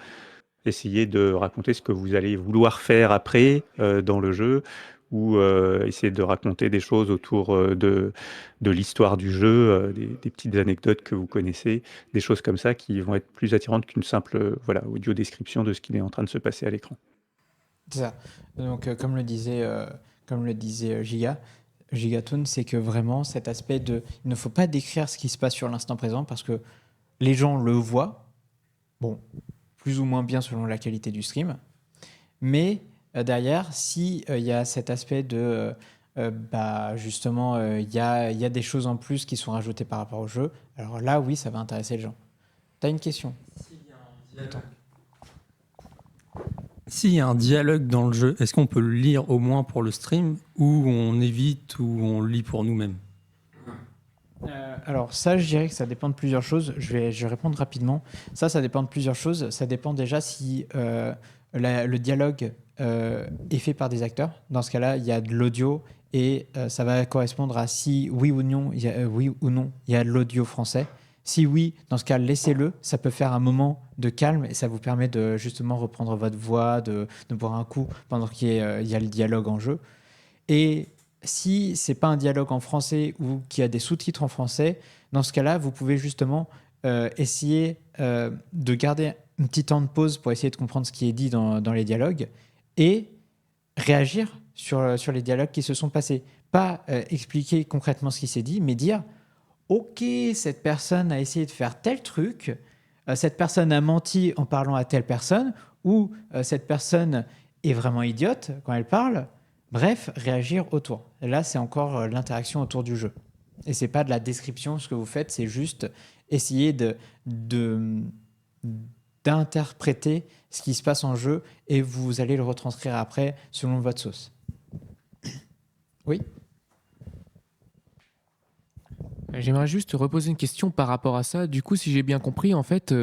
essayer de raconter ce que vous allez vouloir faire après dans le jeu, ou essayer de raconter des choses autour de l'histoire du jeu, des petites anecdotes que vous connaissez, des choses comme ça qui vont être plus attirantes qu'une simple audio description de ce qui est en train de se passer à l'écran. C'est ça. Donc, comme le disait Gigatoon, c'est que vraiment cet aspect de, il ne faut pas décrire ce qui se passe sur l'instant présent parce que les gens le voient, bon, plus ou moins bien selon la qualité du stream, mais derrière, si il y a cet aspect de, justement, il y a des choses en plus qui sont rajoutées par rapport au jeu, alors là, oui, ça va intéresser les gens. T'as une question? S'il y a un dialogue, S'il y a un dialogue dans le jeu, est-ce qu'on peut le lire au moins pour le stream ou on évite ou on le lit pour nous-mêmes? Alors ça, je dirais que ça dépend de plusieurs choses. Je vais répondre rapidement. Ça dépend de plusieurs choses. Ça dépend déjà si le dialogue est fait par des acteurs. Dans ce cas-là, il y a de l'audio et ça va correspondre à si oui ou non, il y a de l'audio français. Si oui, dans ce cas, laissez-le. Ça peut faire un moment de calme et ça vous permet de justement reprendre votre voix, de boire un coup pendant qu'il y a le dialogue en jeu. Et si c'est pas un dialogue en français ou qu'il y a des sous-titres en français, dans ce cas-là, vous pouvez justement essayer de garder un petit temps de pause pour essayer de comprendre ce qui est dit dans les dialogues et réagir sur les dialogues qui se sont passés. Pas expliquer concrètement ce qui s'est dit, mais dire « Ok, cette personne a essayé de faire tel truc, cette personne a menti en parlant à telle personne, ou cette personne est vraiment idiote quand elle parle. » Bref, réagir autour. Et là, c'est encore l'interaction autour du jeu. Et c'est pas de la description, ce que vous faites, c'est juste essayer d'interpréter ce qui se passe en jeu et vous allez le retranscrire après selon votre sauce. Oui. J'aimerais juste te reposer une question par rapport à ça. Du coup, si j'ai bien compris, en fait,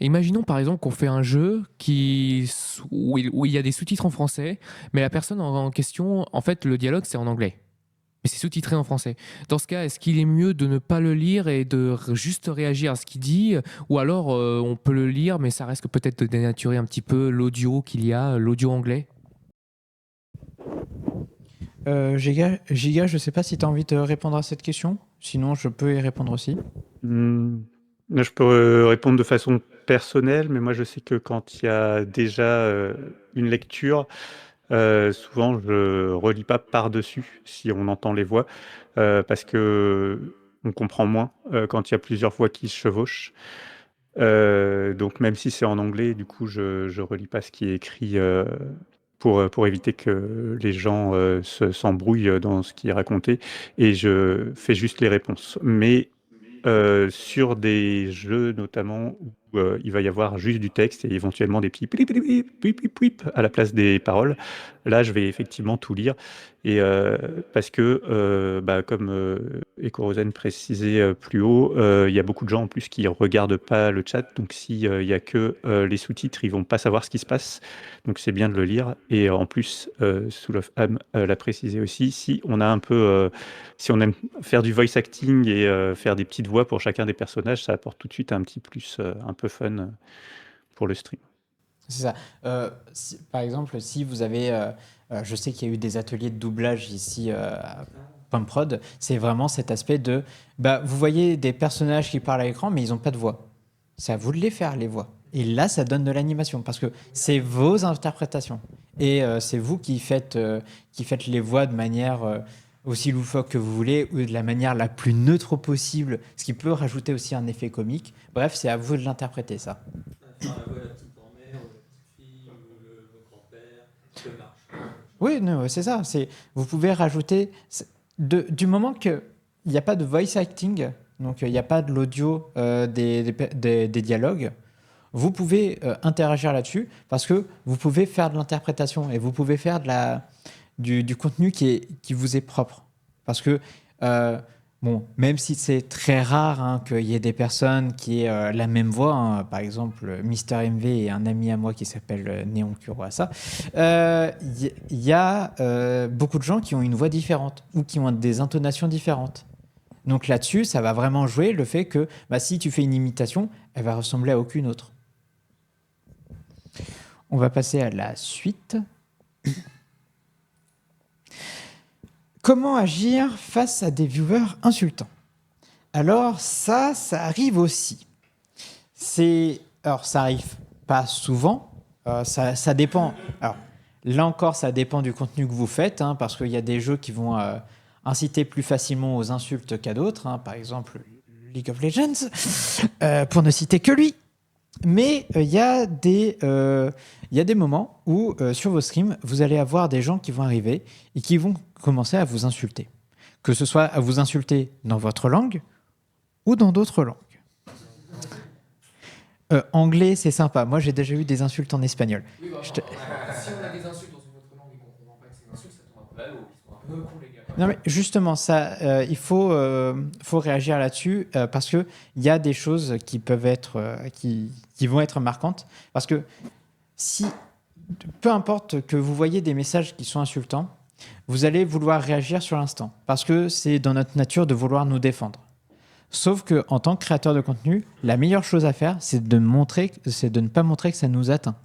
imaginons par exemple qu'on fait un jeu où il y a des sous-titres en français, mais la personne en question, en fait, le dialogue, c'est en anglais. Mais c'est sous-titré en français. Dans ce cas, est-ce qu'il est mieux de ne pas le lire et de juste réagir à ce qu'il dit, ou alors on peut le lire, mais ça risque peut-être de dénaturer un petit peu l'audio qu'il y a, l'audio anglais? Giga, je ne sais pas si tu as envie de répondre à cette question. Sinon, je peux y répondre aussi. Là, je peux répondre de façon personnelle, mais moi je sais que quand il y a déjà une lecture, souvent je relis pas par-dessus si on entend les voix, parce que on comprend moins quand il y a plusieurs voix qui se chevauchent. Donc même si c'est en anglais, du coup je relis pas ce qui est écrit pour éviter que les gens s'embrouillent dans ce qui est raconté, et je fais juste les réponses. Mais sur des jeux notamment où il va y avoir juste du texte et éventuellement des petits pip, pip, pip, pip, pip, pip à la place des paroles, là je vais effectivement tout lire, et parce que comme Ekorozen précisait plus haut, il y a beaucoup de gens en plus qui regardent pas le chat, donc s'il y a que les sous-titres, ils vont pas savoir ce qui se passe, donc c'est bien de le lire. Et en plus, Soul of Ham l'a précisé aussi, si on a un peu si on aime faire du voice acting et faire des petites voix pour chacun des personnages, ça apporte tout de suite un petit plus un peu fun pour le stream. C'est ça. Par exemple, si vous avez... je sais qu'il y a eu des ateliers de doublage ici à Pumprod. C'est vraiment cet aspect de... vous voyez des personnages qui parlent à l'écran, mais ils n'ont pas de voix. C'est à vous de les faire, les voix. Et là, ça donne de l'animation, parce que c'est vos interprétations. Et c'est vous qui faites les voix de manière aussi loufoque que vous voulez, ou de la manière la plus neutre possible, ce qui peut rajouter aussi un effet comique. Bref, c'est à vous de l'interpréter, ça. Faire la voix de la petite grand-mère, ou la petite fille, ou le grand-père, ça marche. Oui, non, c'est ça. Vous pouvez rajouter du moment qu'il n'y a pas de voice acting, donc il n'y a pas de l'audio des dialogues. Vous pouvez interagir là-dessus parce que vous pouvez faire de l'interprétation et vous pouvez faire du contenu qui vous est propre. Parce que, bon, même si c'est très rare hein, qu'il y ait des personnes qui aient la même voix, hein, par exemple, Mister MV et un ami à moi qui s'appelle Néon Kuroasa, il y a beaucoup de gens qui ont une voix différente ou qui ont des intonations différentes. Donc là-dessus, ça va vraiment jouer le fait que si tu fais une imitation, elle va ressembler à aucune autre. On va passer à la suite. Comment agir face à des viewers insultants? Alors ça arrive aussi. Alors ça arrive pas souvent. Ça dépend. Alors là encore, ça dépend du contenu que vous faites, hein, parce qu'il y a des jeux qui vont inciter plus facilement aux insultes qu'à d'autres. Hein, par exemple, League of Legends, pour ne citer que lui. Mais il y a des moments où, sur vos streams, vous allez avoir des gens qui vont arriver et qui vont commencer à vous insulter. Que ce soit à vous insulter dans votre langue ou dans d'autres langues. Anglais, c'est sympa. Moi, j'ai déjà eu des insultes en espagnol. Oui, si on a des insultes dans une autre langue et qu'on ne comprend pas que c'est une insulte, ça tombe un peu à l'eau. Ils sont un peu cons, les gars. Non, mais justement, ça, il faut réagir là-dessus parce qu'il y a des choses qui peuvent être, qui vont être marquantes. Parce que peu importe que vous voyez des messages qui sont insultants, vous allez vouloir réagir sur l'instant. Parce que c'est dans notre nature de vouloir nous défendre. Sauf qu'en tant que créateur de contenu, la meilleure chose à faire, c'est de ne pas montrer que ça nous atteint.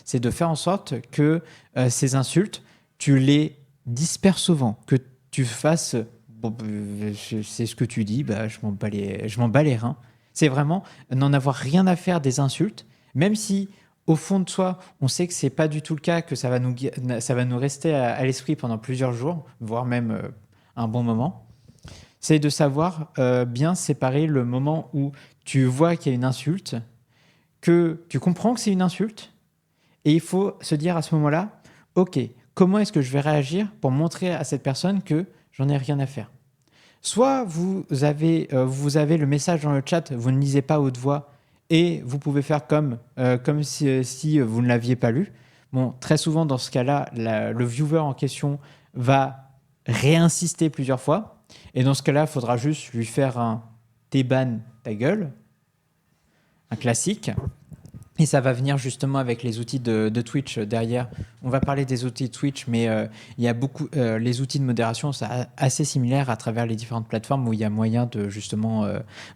C'est de faire en sorte que ces insultes, tu les disperses souvent, que tu fasses c'est ce que tu dis, je m'en bats les reins. C'est vraiment n'en avoir rien à faire des insultes, même si au fond de soi, on sait que c'est pas du tout le cas, que ça va nous rester à l'esprit pendant plusieurs jours, voire même un bon moment. C'est de savoir bien séparer le moment où tu vois qu'il y a une insulte, que tu comprends que c'est une insulte, et il faut se dire à ce moment-là, ok, comment est-ce que je vais réagir pour montrer à cette personne que j'en ai rien à faire. Soit vous avez le message dans le chat, vous ne lisez pas à haute voix, et vous pouvez faire comme si vous ne l'aviez pas lu. Bon, très souvent, dans ce cas-là, le viewer en question va réinsister plusieurs fois. Et dans ce cas-là, il faudra juste lui faire un « t'es ban ta gueule », un classique. Et ça va venir justement avec les outils de Twitch derrière. On va parler des outils de Twitch, mais il y a beaucoup les outils de modération, c'est assez similaire à travers les différentes plateformes où il y a moyen de justement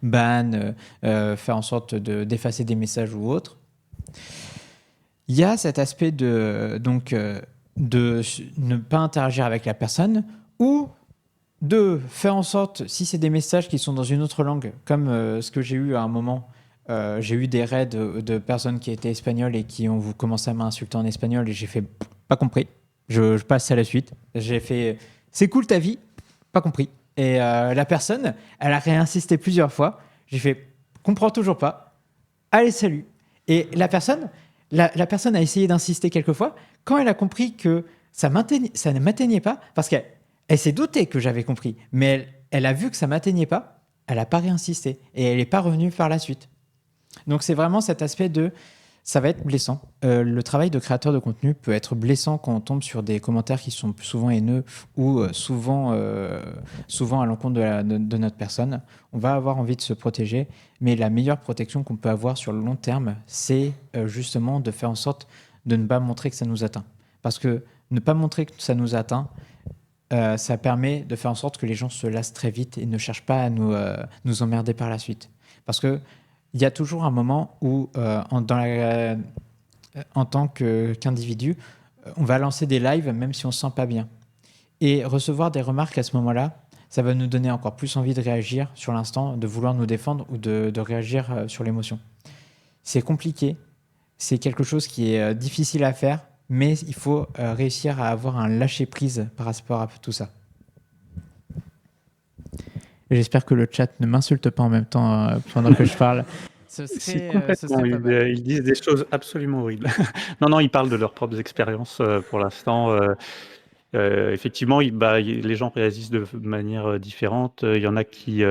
ban, faire en sorte d'effacer des messages ou autre. Il y a cet aspect de ne pas interagir avec la personne ou de faire en sorte, si c'est des messages qui sont dans une autre langue, comme ce que j'ai eu à un moment. J'ai eu des raids de personnes qui étaient espagnoles et qui ont commencé à m'insulter en espagnol et j'ai fait pas compris. Je passe à la suite. J'ai fait c'est cool ta vie, pas compris. Et la personne, elle a réinsisté plusieurs fois. J'ai fait comprends toujours pas. Allez salut. Et la personne a essayé d'insister quelques fois. Quand elle a compris que ça ne m'atteignait pas, parce qu'elle s'est doutée que j'avais compris, mais elle a vu que ça m'atteignait pas, elle n'a pas réinsisté et elle n'est pas revenue par la suite. Donc c'est vraiment cet aspect ça va être blessant. Le travail de créateur de contenu peut être blessant quand on tombe sur des commentaires qui sont souvent haineux ou souvent à l'encontre de notre personne. On va avoir envie de se protéger, mais la meilleure protection qu'on peut avoir sur le long terme, c'est justement de faire en sorte de ne pas montrer que ça nous atteint. Parce que ne pas montrer que ça nous atteint, ça permet de faire en sorte que les gens se lassent très vite et ne cherchent pas à nous emmerder par la suite. Parce que il y a toujours un moment où, en tant qu'individu, on va lancer des lives même si on ne se sent pas bien. Et recevoir des remarques à ce moment-là, ça va nous donner encore plus envie de réagir sur l'instant, de vouloir nous défendre ou de réagir sur l'émotion. C'est compliqué, c'est quelque chose qui est difficile à faire, mais il faut réussir à avoir un lâcher-prise par rapport à tout ça. J'espère que le chat ne m'insulte pas en même temps pendant que je parle. Ce serait ils disent des choses absolument horribles. Non, ils parlent de leurs propres expériences pour l'instant. Effectivement, les gens réagissent de manière différente. Il y en a qui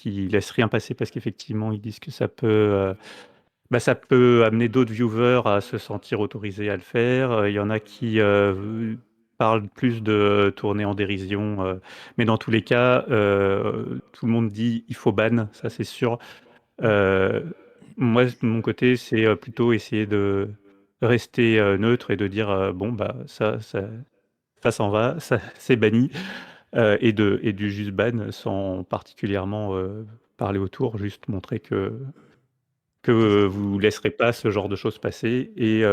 laissent rien passer parce qu'effectivement, ils disent que ça peut amener d'autres viewers à se sentir autorisés à le faire. Il y en a qui parlent plus de tourner en dérision. Mais dans tous les cas, tout le monde dit il faut ban, ça c'est sûr. Moi, de mon côté, c'est plutôt essayer de rester neutre et de dire bon, bah, ça s'en va, ça c'est banni. Et du juste ban sans particulièrement parler autour, juste montrer que vous ne laisserez pas ce genre de choses passer et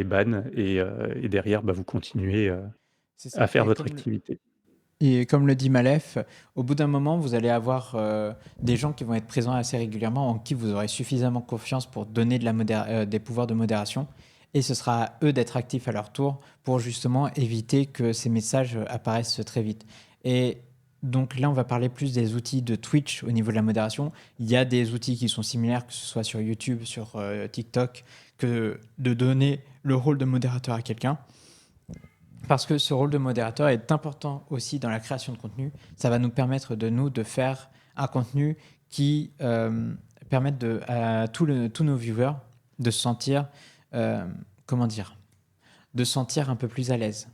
ban. Et derrière, bah, vous continuez C'est à ça. faire votre activité. Et comme le dit Malef, au bout d'un moment, vous allez avoir des gens qui vont être présents assez régulièrement, en qui vous aurez suffisamment confiance pour donner des pouvoirs de modération. Et ce sera à eux d'être actifs à leur tour pour justement éviter que ces messages apparaissent très vite. Et donc là, on va parler plus des outils de Twitch au niveau de la modération. Il y a des outils qui sont similaires, que ce soit sur YouTube, sur TikTok, que de donner le rôle de modérateur à quelqu'un. Parce que ce rôle de modérateur est important aussi dans la création de contenu. Ça va nous permettre de faire un contenu qui permette à tous nos viewers de se sentir, de se sentir un peu plus à l'aise.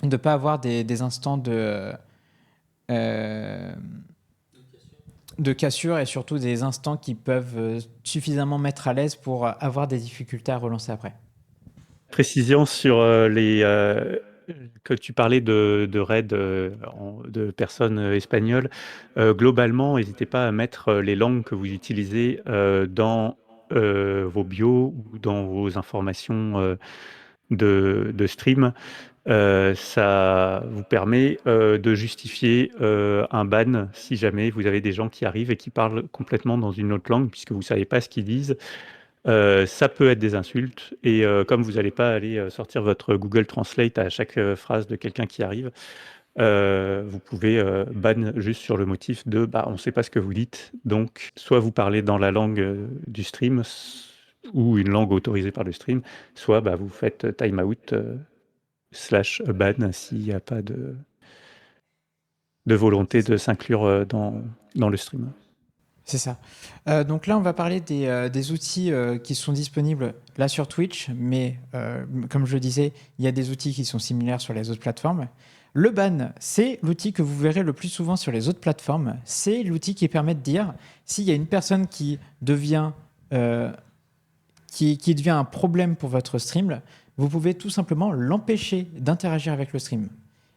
De ne pas avoir des instants de cassure et surtout des instants qui peuvent suffisamment mettre à l'aise pour avoir des difficultés à relancer après. Précision sur que tu parlais de raids de personnes espagnoles. Globalement, n'hésitez pas à mettre les langues que vous utilisez dans vos bios ou dans vos informations de stream. Ça vous permet de justifier un ban si jamais vous avez des gens qui arrivent et qui parlent complètement dans une autre langue puisque vous ne savez pas ce qu'ils disent. Ça peut être des insultes et comme vous n'allez pas aller sortir votre Google Translate à chaque phrase de quelqu'un qui arrive, vous pouvez ban juste sur le motif de on ne sait pas ce que vous dites. Donc, soit vous parlez dans la langue du stream ou une langue autorisée par le stream, soit vous faites timeout / ban s'il n'y a pas de volonté de s'inclure dans le stream. C'est ça. Donc là, on va parler des outils qui sont disponibles là sur Twitch, mais comme je le disais, il y a des outils qui sont similaires sur les autres plateformes. Le ban, c'est l'outil que vous verrez le plus souvent sur les autres plateformes. C'est l'outil qui permet de dire s'il y a une personne qui devient un problème pour votre stream, vous pouvez tout simplement l'empêcher d'interagir avec le stream.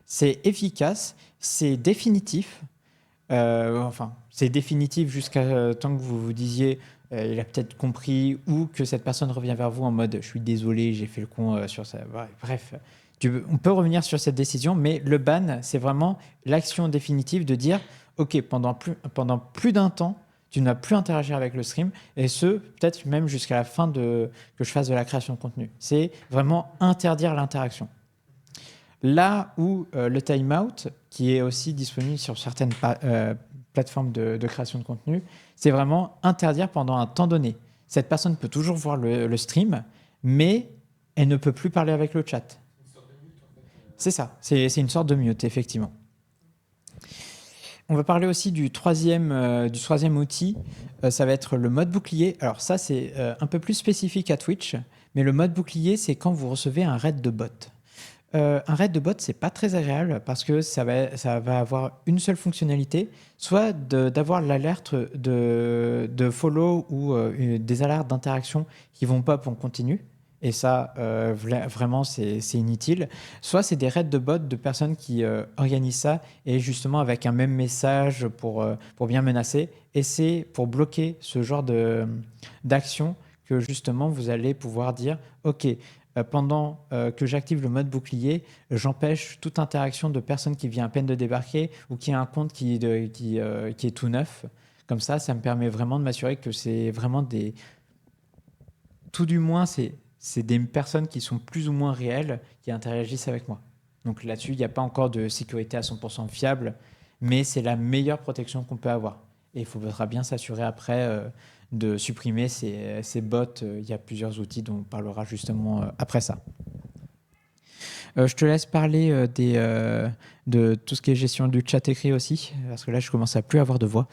C'est efficace, c'est définitif. C'est définitif jusqu'à tant que vous vous disiez il a peut-être compris ou que cette personne revient vers vous en mode je suis désolé, j'ai fait le con sur ça. Bref, on peut revenir sur cette décision, mais le ban, c'est vraiment l'action définitive de dire ok, pendant plus d'un temps, tu ne vas plus interagir avec le stream et ce, peut-être même jusqu'à la fin que je fasse de la création de contenu. C'est vraiment interdire l'interaction. Là où le timeout, qui est aussi disponible sur certaines plateformes de création de contenu, c'est vraiment interdire pendant un temps donné. Cette personne peut toujours voir le stream, mais elle ne peut plus parler avec le chat. C'est ça, c'est une sorte de mute, effectivement. On va parler aussi du troisième outil, ça va être le mode bouclier. Alors ça, c'est un peu plus spécifique à Twitch, mais le mode bouclier, c'est quand vous recevez un raid de bot. Un raid de bot, c'est pas très agréable parce que ça va avoir une seule fonctionnalité, soit d'avoir l'alerte de follow ou des alertes d'interaction qui vont pop en continu. Et ça, vraiment, c'est inutile. Soit c'est des raids de bots de personnes qui organisent ça et justement avec un même message pour bien menacer. Et c'est pour bloquer ce genre d'action que justement vous allez pouvoir dire « Ok, pendant que j'active le mode bouclier, j'empêche toute interaction de personne qui vient à peine de débarquer ou qui a un compte qui est tout neuf. » Comme ça me permet vraiment de m'assurer que c'est vraiment tout du moins, c'est des personnes qui sont plus ou moins réelles qui interagissent avec moi. Donc là-dessus, il n'y a pas encore de sécurité à 100% fiable, mais c'est la meilleure protection qu'on peut avoir. Et il faudra bien s'assurer après de supprimer ces bots. Il y a plusieurs outils dont on parlera justement après ça. Je te laisse parler de tout ce qui est gestion du chat écrit aussi, parce que là, je commence à plus avoir de voix.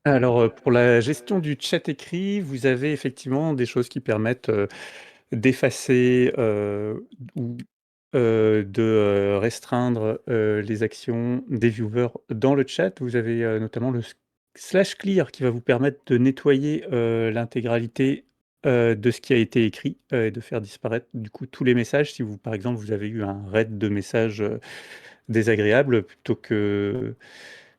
Alors, pour la gestion du chat écrit, vous avez effectivement des choses qui permettent d'effacer ou de restreindre les actions des viewers dans le chat. Vous avez notamment le slash clear qui va vous permettre de nettoyer l'intégralité de ce qui a été écrit et de faire disparaître du coup tous les messages. Si vous, par exemple, vous avez eu un raid de messages désagréables, plutôt que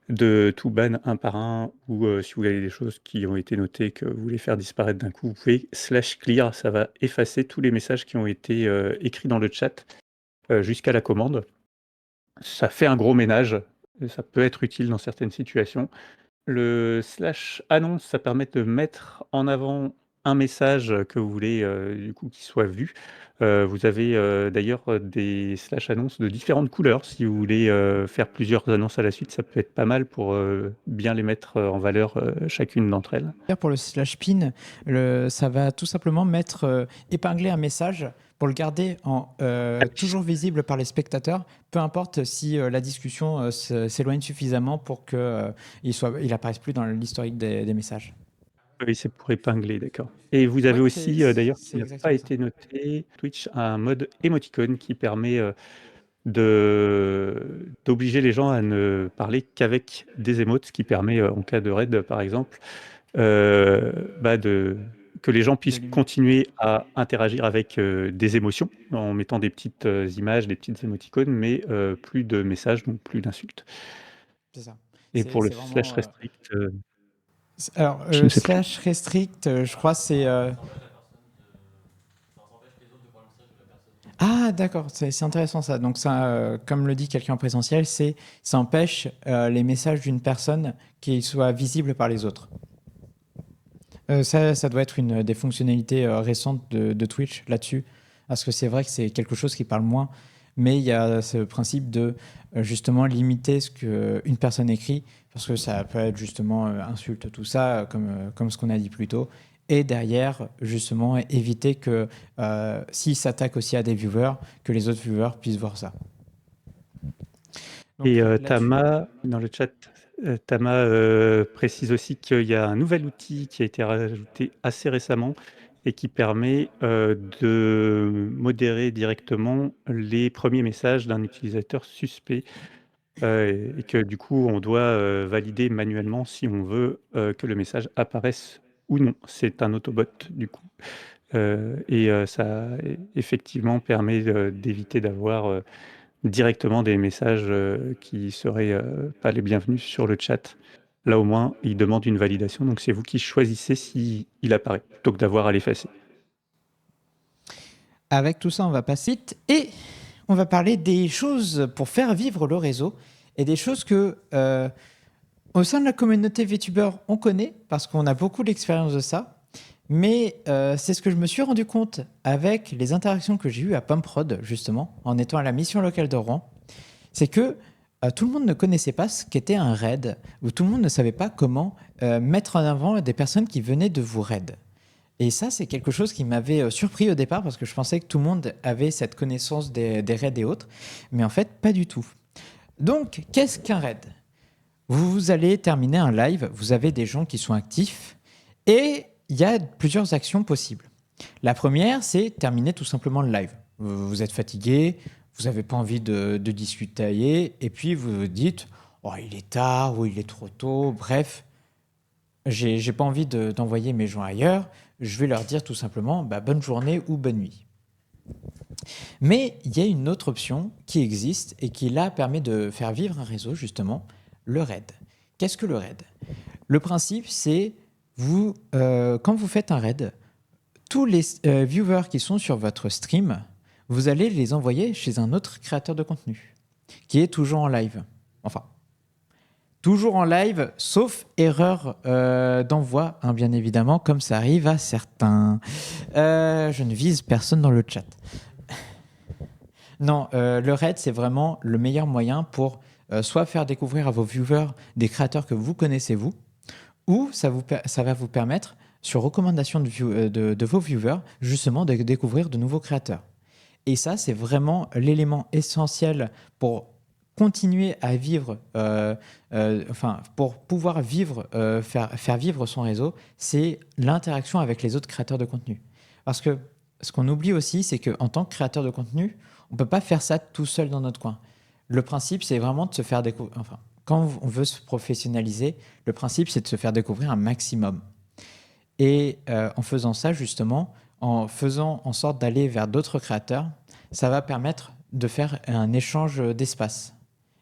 de tout ban un par un, ou si vous avez des choses qui ont été notées que vous voulez faire disparaître d'un coup, vous pouvez slash clear, ça va effacer tous les messages qui ont été écrits dans le chat jusqu'à la commande. Ça fait un gros ménage, et ça peut être utile dans certaines situations. Le slash annonce, ça permet de mettre en avant un message que vous voulez du coup qui soit vu. Vous avez d'ailleurs des slash annonces de différentes couleurs. Si vous voulez faire plusieurs annonces à la suite, ça peut être pas mal pour bien les mettre en valeur chacune d'entre elles. Pour le slash pin, ça va tout simplement épingler un message pour le garder toujours visible par les spectateurs, peu importe si la discussion s'éloigne suffisamment pour qu'il apparaisse plus dans l'historique des messages. Oui, c'est pour épingler, d'accord. Et vous avez Ouais, aussi, d'ailleurs, c'est qui n'a exactement pas ça. été noté, Twitch a un mode émoticône qui permet d'obliger les gens à ne parler qu'avec des émotes, ce qui permet, en cas de raid, par exemple, que les gens puissent continuer à interagir avec des émotions en mettant des petites images, des petites émoticônes, mais plus de messages, donc plus d'insultes. C'est ça. Et pour le C'est vraiment, slash restrict, alors, je ne sais plus. slash restrict, je crois c'est. Ah, d'accord, c'est intéressant ça. Donc, ça, comme le dit quelqu'un en présentiel, ça empêche les messages d'une personne qu'ils soient visibles par les autres. Ça doit être une des fonctionnalités récentes de Twitch là-dessus, parce que c'est vrai que c'est quelque chose qui parle moins, mais il y a ce principe de justement limiter ce qu'une personne écrit, parce que ça peut être justement insulte, tout ça, comme ce qu'on a dit plus tôt, et derrière, justement, éviter que s'il s'attaque aussi à des viewers, que les autres viewers puissent voir ça. Donc, Et là-dessus- Tama, dans le chat, Tama précise aussi qu'il y a un nouvel outil qui a été rajouté assez récemment et qui permet de modérer directement les premiers messages d'un utilisateur suspect et que du coup on doit valider manuellement si on veut que le message apparaisse ou non. C'est un autobot du coup. Ça effectivement permet d'éviter d'avoir directement des messages qui seraient pas les bienvenus sur le chat. Là, au moins, il demande une validation, donc c'est vous qui choisissez s'il apparaît, plutôt que d'avoir à l'effacer. Avec tout ça, on va passer vite et on va parler des choses pour faire vivre le réseau et des choses que, au sein de la communauté VTuber, on connaît parce qu'on a beaucoup d'expérience de ça. Mais c'est ce que je me suis rendu compte avec les interactions que j'ai eues à Pumprod, justement, en étant à la mission locale de Rouen. C'est que tout le monde ne connaissait pas ce qu'était un raid, ou tout le monde ne savait pas comment mettre en avant des personnes qui venaient de vous raid. Et ça, c'est quelque chose qui m'avait surpris au départ, parce que je pensais que tout le monde avait cette connaissance des raids et autres. Mais en fait, pas du tout. Donc, qu'est-ce qu'un raid ? Vous allez terminer un live, vous avez des gens qui sont actifs, et il y a plusieurs actions possibles. La première, c'est terminer tout simplement le live. Vous êtes fatigué, vous n'avez pas envie de discuter, et puis vous vous dites « Oh, il est tard » ou « Il est trop tôt », bref, j'ai pas envie d'envoyer mes gens ailleurs, je vais leur dire tout simplement bonne journée ou bonne nuit. Mais il y a une autre option qui existe et qui là permet de faire vivre un réseau, justement, le raid. Qu'est-ce que le raid ? Le principe, c'est quand vous faites un raid, tous les viewers qui sont sur votre stream, vous allez les envoyer chez un autre créateur de contenu qui est toujours en live. Enfin, toujours en live, sauf erreur d'envoi, bien évidemment, comme ça arrive à certains. Je ne vise personne dans le chat. Non, le raid, c'est vraiment le meilleur moyen pour soit faire découvrir à vos viewers des créateurs que vous connaissez, vous, ou ça va vous permettre, sur recommandation de vos viewers, justement de découvrir de nouveaux créateurs. Et ça, c'est vraiment l'élément essentiel pour continuer à vivre, enfin, pour pouvoir vivre, faire vivre son réseau, c'est l'interaction avec les autres créateurs de contenu. Parce que ce qu'on oublie aussi, c'est qu'en tant que créateur de contenu, on ne peut pas faire ça tout seul dans notre coin. Le principe, c'est vraiment de se faire découvrir. Enfin, quand on veut se professionnaliser, le principe, c'est de se faire découvrir un maximum. Et en faisant ça, justement, en faisant en sorte d'aller vers d'autres créateurs, ça va permettre de faire un échange d'espace.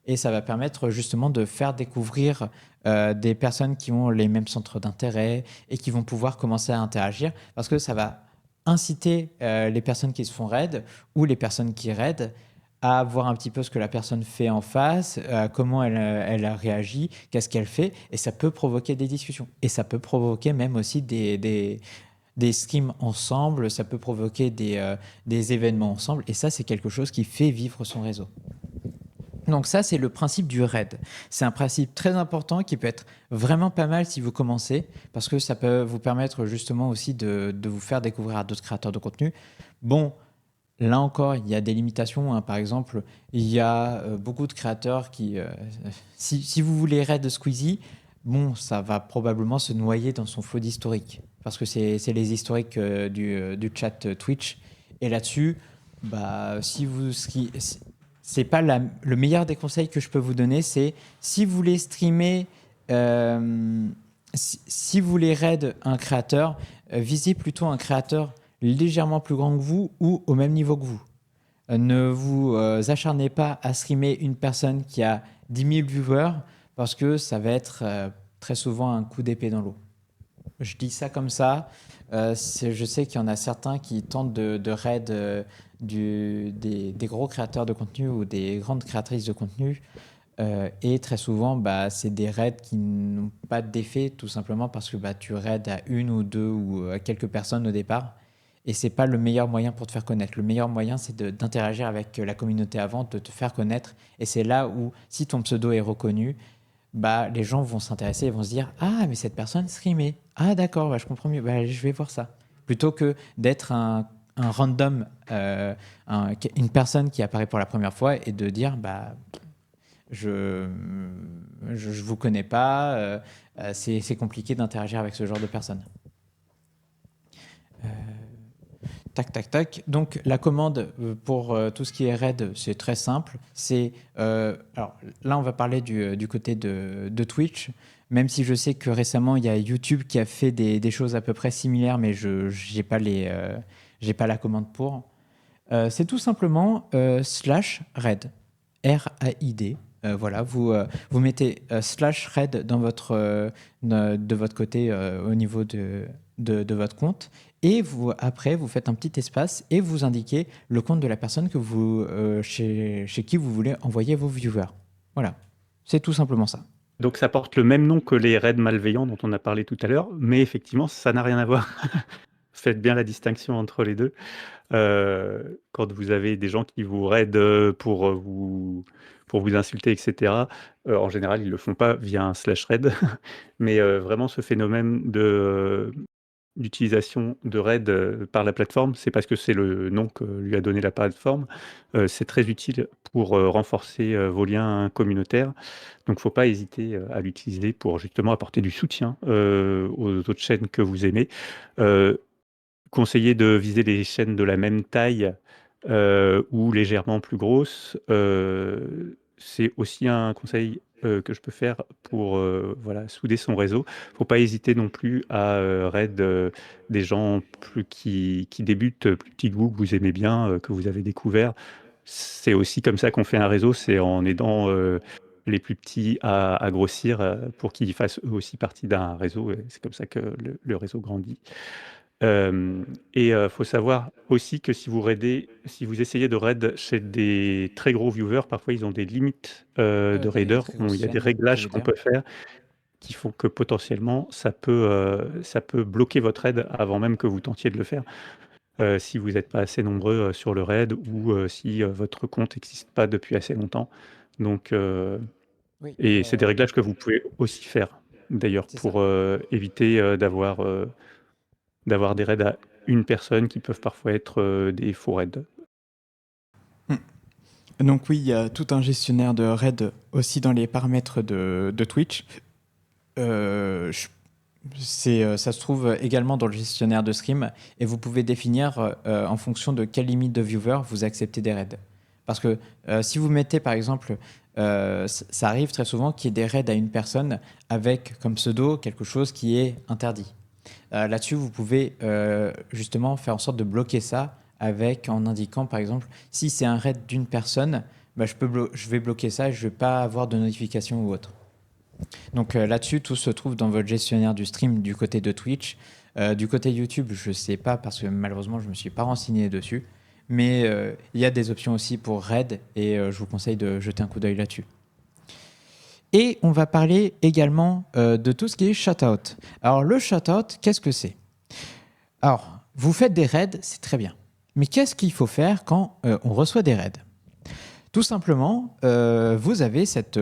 Et ça va permettre justement de faire découvrir des personnes qui ont les mêmes centres d'intérêt et qui vont pouvoir commencer à interagir parce que ça va inciter les personnes qui se font raid ou les personnes qui raid à voir un petit peu ce que la personne fait en face, comment elle a réagi, qu'est-ce qu'elle fait, et ça peut provoquer des discussions. Et ça peut provoquer même aussi des streams ensemble, ça peut provoquer des événements ensemble, et ça, c'est quelque chose qui fait vivre son réseau. Donc ça, c'est le principe du raid. C'est un principe très important qui peut être vraiment pas mal si vous commencez, parce que ça peut vous permettre justement aussi de vous faire découvrir à d'autres créateurs de contenu. Bon, là encore, il y a des limitations, hein. Par exemple, il y a beaucoup de créateurs qui... si vous voulez raid Squeezie, bon, ça va probablement se noyer dans son flot d'historique, parce que c'est les historiques du chat Twitch. Et là-dessus, bah, c'est pas le meilleur des conseils que je peux vous donner, c'est si vous voulez streamer, si vous voulez raid un créateur, visez plutôt un créateur légèrement plus grand que vous ou au même niveau que vous. Ne vous acharnez pas à streamer une personne qui a 10 000 viewers parce que ça va être très souvent un coup d'épée dans l'eau. Je dis ça comme ça. Je sais qu'il y en a certains qui tentent de raid des gros créateurs de contenu ou des grandes créatrices de contenu. Et très souvent, bah, c'est des raids qui n'ont pas d'effet tout simplement parce que bah, tu raids à une ou deux ou à quelques personnes au départ. Et c'est pas le meilleur moyen pour te faire connaître. Le meilleur moyen, c'est d'interagir avec la communauté avant, de te faire connaître. Et c'est là où, si ton pseudo est reconnu, bah, les gens vont s'intéresser et vont se dire « Ah, mais cette personne streamait. Ah, d'accord, bah, je comprends mieux. Bah, je vais voir ça. » Plutôt que d'être un random, une personne qui apparaît pour la première fois et de dire bah, « Je vous connais pas. C'est compliqué d'interagir avec ce genre de personnes. » Tac, tac, tac. Donc, la commande pour tout ce qui est raid, c'est très simple. Alors, là, on va parler du côté de Twitch, même si je sais que récemment, il y a YouTube qui a fait des choses à peu près similaires, mais je n'ai pas, la commande pour. C'est tout simplement /raid, R-A-I-D. Voilà, vous mettez /raid de votre côté au niveau de votre compte. Et après, vous faites un petit espace et vous indiquez le compte de la personne chez qui vous voulez envoyer vos viewers. Voilà, c'est tout simplement ça. Donc ça porte le même nom que les raids malveillants dont on a parlé tout à l'heure, mais effectivement, ça n'a rien à voir. Faites bien la distinction entre les deux. Quand vous avez des gens qui vous raident pour vous insulter, etc., en général, ils ne le font pas via un /raid, mais vraiment ce phénomène d'utilisation de raid par la plateforme, c'est parce que c'est le nom que lui a donné la plateforme. C'est très utile pour renforcer vos liens communautaires. Donc, il ne faut pas hésiter à l'utiliser pour justement apporter du soutien aux autres chaînes que vous aimez. Conseiller de viser les chaînes de la même taille ou légèrement plus grosses. C'est aussi un conseil que je peux faire pour voilà, souder son réseau. Il ne faut pas hésiter non plus à raid des gens qui débutent, plus petits que vous aimez bien, que vous avez découvert. C'est aussi comme ça qu'on fait un réseau, c'est en aidant les plus petits à grossir pour qu'ils fassent eux aussi partie d'un réseau. Et c'est comme ça que le réseau grandit. Et faut savoir aussi que si vous essayez de raid chez des très gros viewers, parfois ils ont des limites de raiders. Il y a des réglages qu'on peut faire qui font que potentiellement ça peut bloquer votre raid avant même que vous tentiez de le faire. Si vous n'êtes pas assez nombreux sur le raid ou si votre compte n'existe pas depuis assez longtemps. Donc, Oui, et c'est des réglages que vous pouvez aussi faire d'ailleurs c'est pour éviter d'avoir des raids à une personne qui peuvent parfois être des faux raids. Donc oui, il y a tout un gestionnaire de RAID aussi dans les paramètres de Twitch. Ça se trouve également dans le gestionnaire de stream et vous pouvez définir en fonction de quelle limite de viewers vous acceptez des raids. Parce que si vous mettez par exemple, ça arrive très souvent qu'il y ait des raids à une personne avec comme pseudo quelque chose qui est interdit. Là-dessus, vous pouvez justement faire en sorte de bloquer ça en indiquant par exemple si c'est un raid d'une personne, bah, je vais bloquer ça et je ne vais pas avoir de notification ou autre. Donc là-dessus, tout se trouve dans votre gestionnaire du stream du côté de Twitch. Du côté YouTube, je ne sais pas parce que malheureusement, je ne me suis pas renseigné dessus. Mais il y a des options aussi pour RAID et je vous conseille de jeter un coup d'œil là-dessus. Et on va parler également de tout ce qui est shout-out. Alors le shout-out, qu'est-ce que c'est ? Alors, vous faites des raids, c'est très bien. Mais qu'est-ce qu'il faut faire quand on reçoit des raids ? Tout simplement, vous avez ce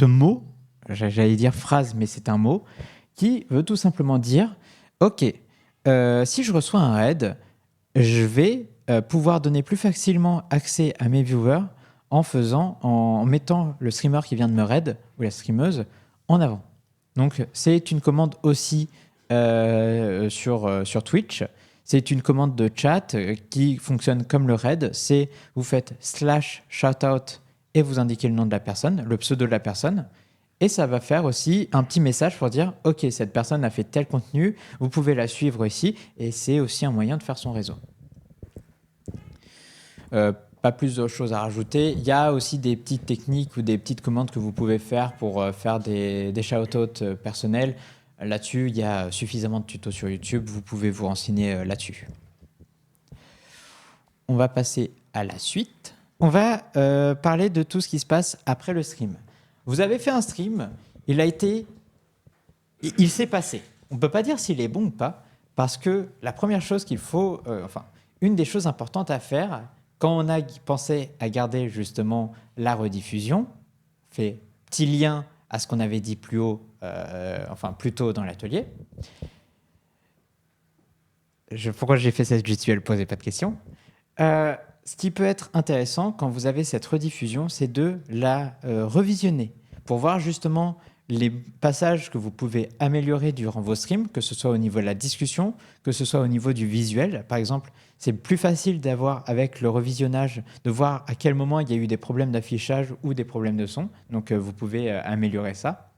mot, j'allais dire phrase, mais c'est un mot, qui veut tout simplement dire « Ok, si je reçois un raid, je vais pouvoir donner plus facilement accès à mes viewers en mettant le streamer qui vient de me raid, ou la streameuse, en avant. » Donc, c'est une commande aussi sur Twitch. C'est une commande de chat qui fonctionne comme le raid. C'est vous faites /shoutout et vous indiquez le nom de la personne, le pseudo de la personne. Et ça va faire aussi un petit message pour dire « Ok, cette personne a fait tel contenu, vous pouvez la suivre ici. » Et c'est aussi un moyen de faire son réseau. Pas plus de choses à rajouter. Il y a aussi des petites techniques ou des petites commandes que vous pouvez faire pour faire des shout-outs personnels. Là-dessus, il y a suffisamment de tutos sur YouTube. Vous pouvez vous renseigner là-dessus. On va passer à la suite. On va parler de tout ce qui se passe après le stream. Vous avez fait un stream, il s'est passé. On ne peut pas dire s'il est bon ou pas, parce que la première chose qu'il faut, une des choses importantes à faire, quand on a pensé à garder justement la rediffusion, fait petit lien à ce qu'on avait dit plus tôt dans l'atelier. Pourquoi j'ai fait cette gestuelle ? Posez pas de questions. Ce qui peut être intéressant quand vous avez cette rediffusion, c'est de la revisionner pour voir justement les passages que vous pouvez améliorer durant vos streams, que ce soit au niveau de la discussion, que ce soit au niveau du visuel. Par exemple, c'est plus facile d'avoir, avec le revisionnage, de voir à quel moment il y a eu des problèmes d'affichage ou des problèmes de son. Donc, vous pouvez améliorer ça.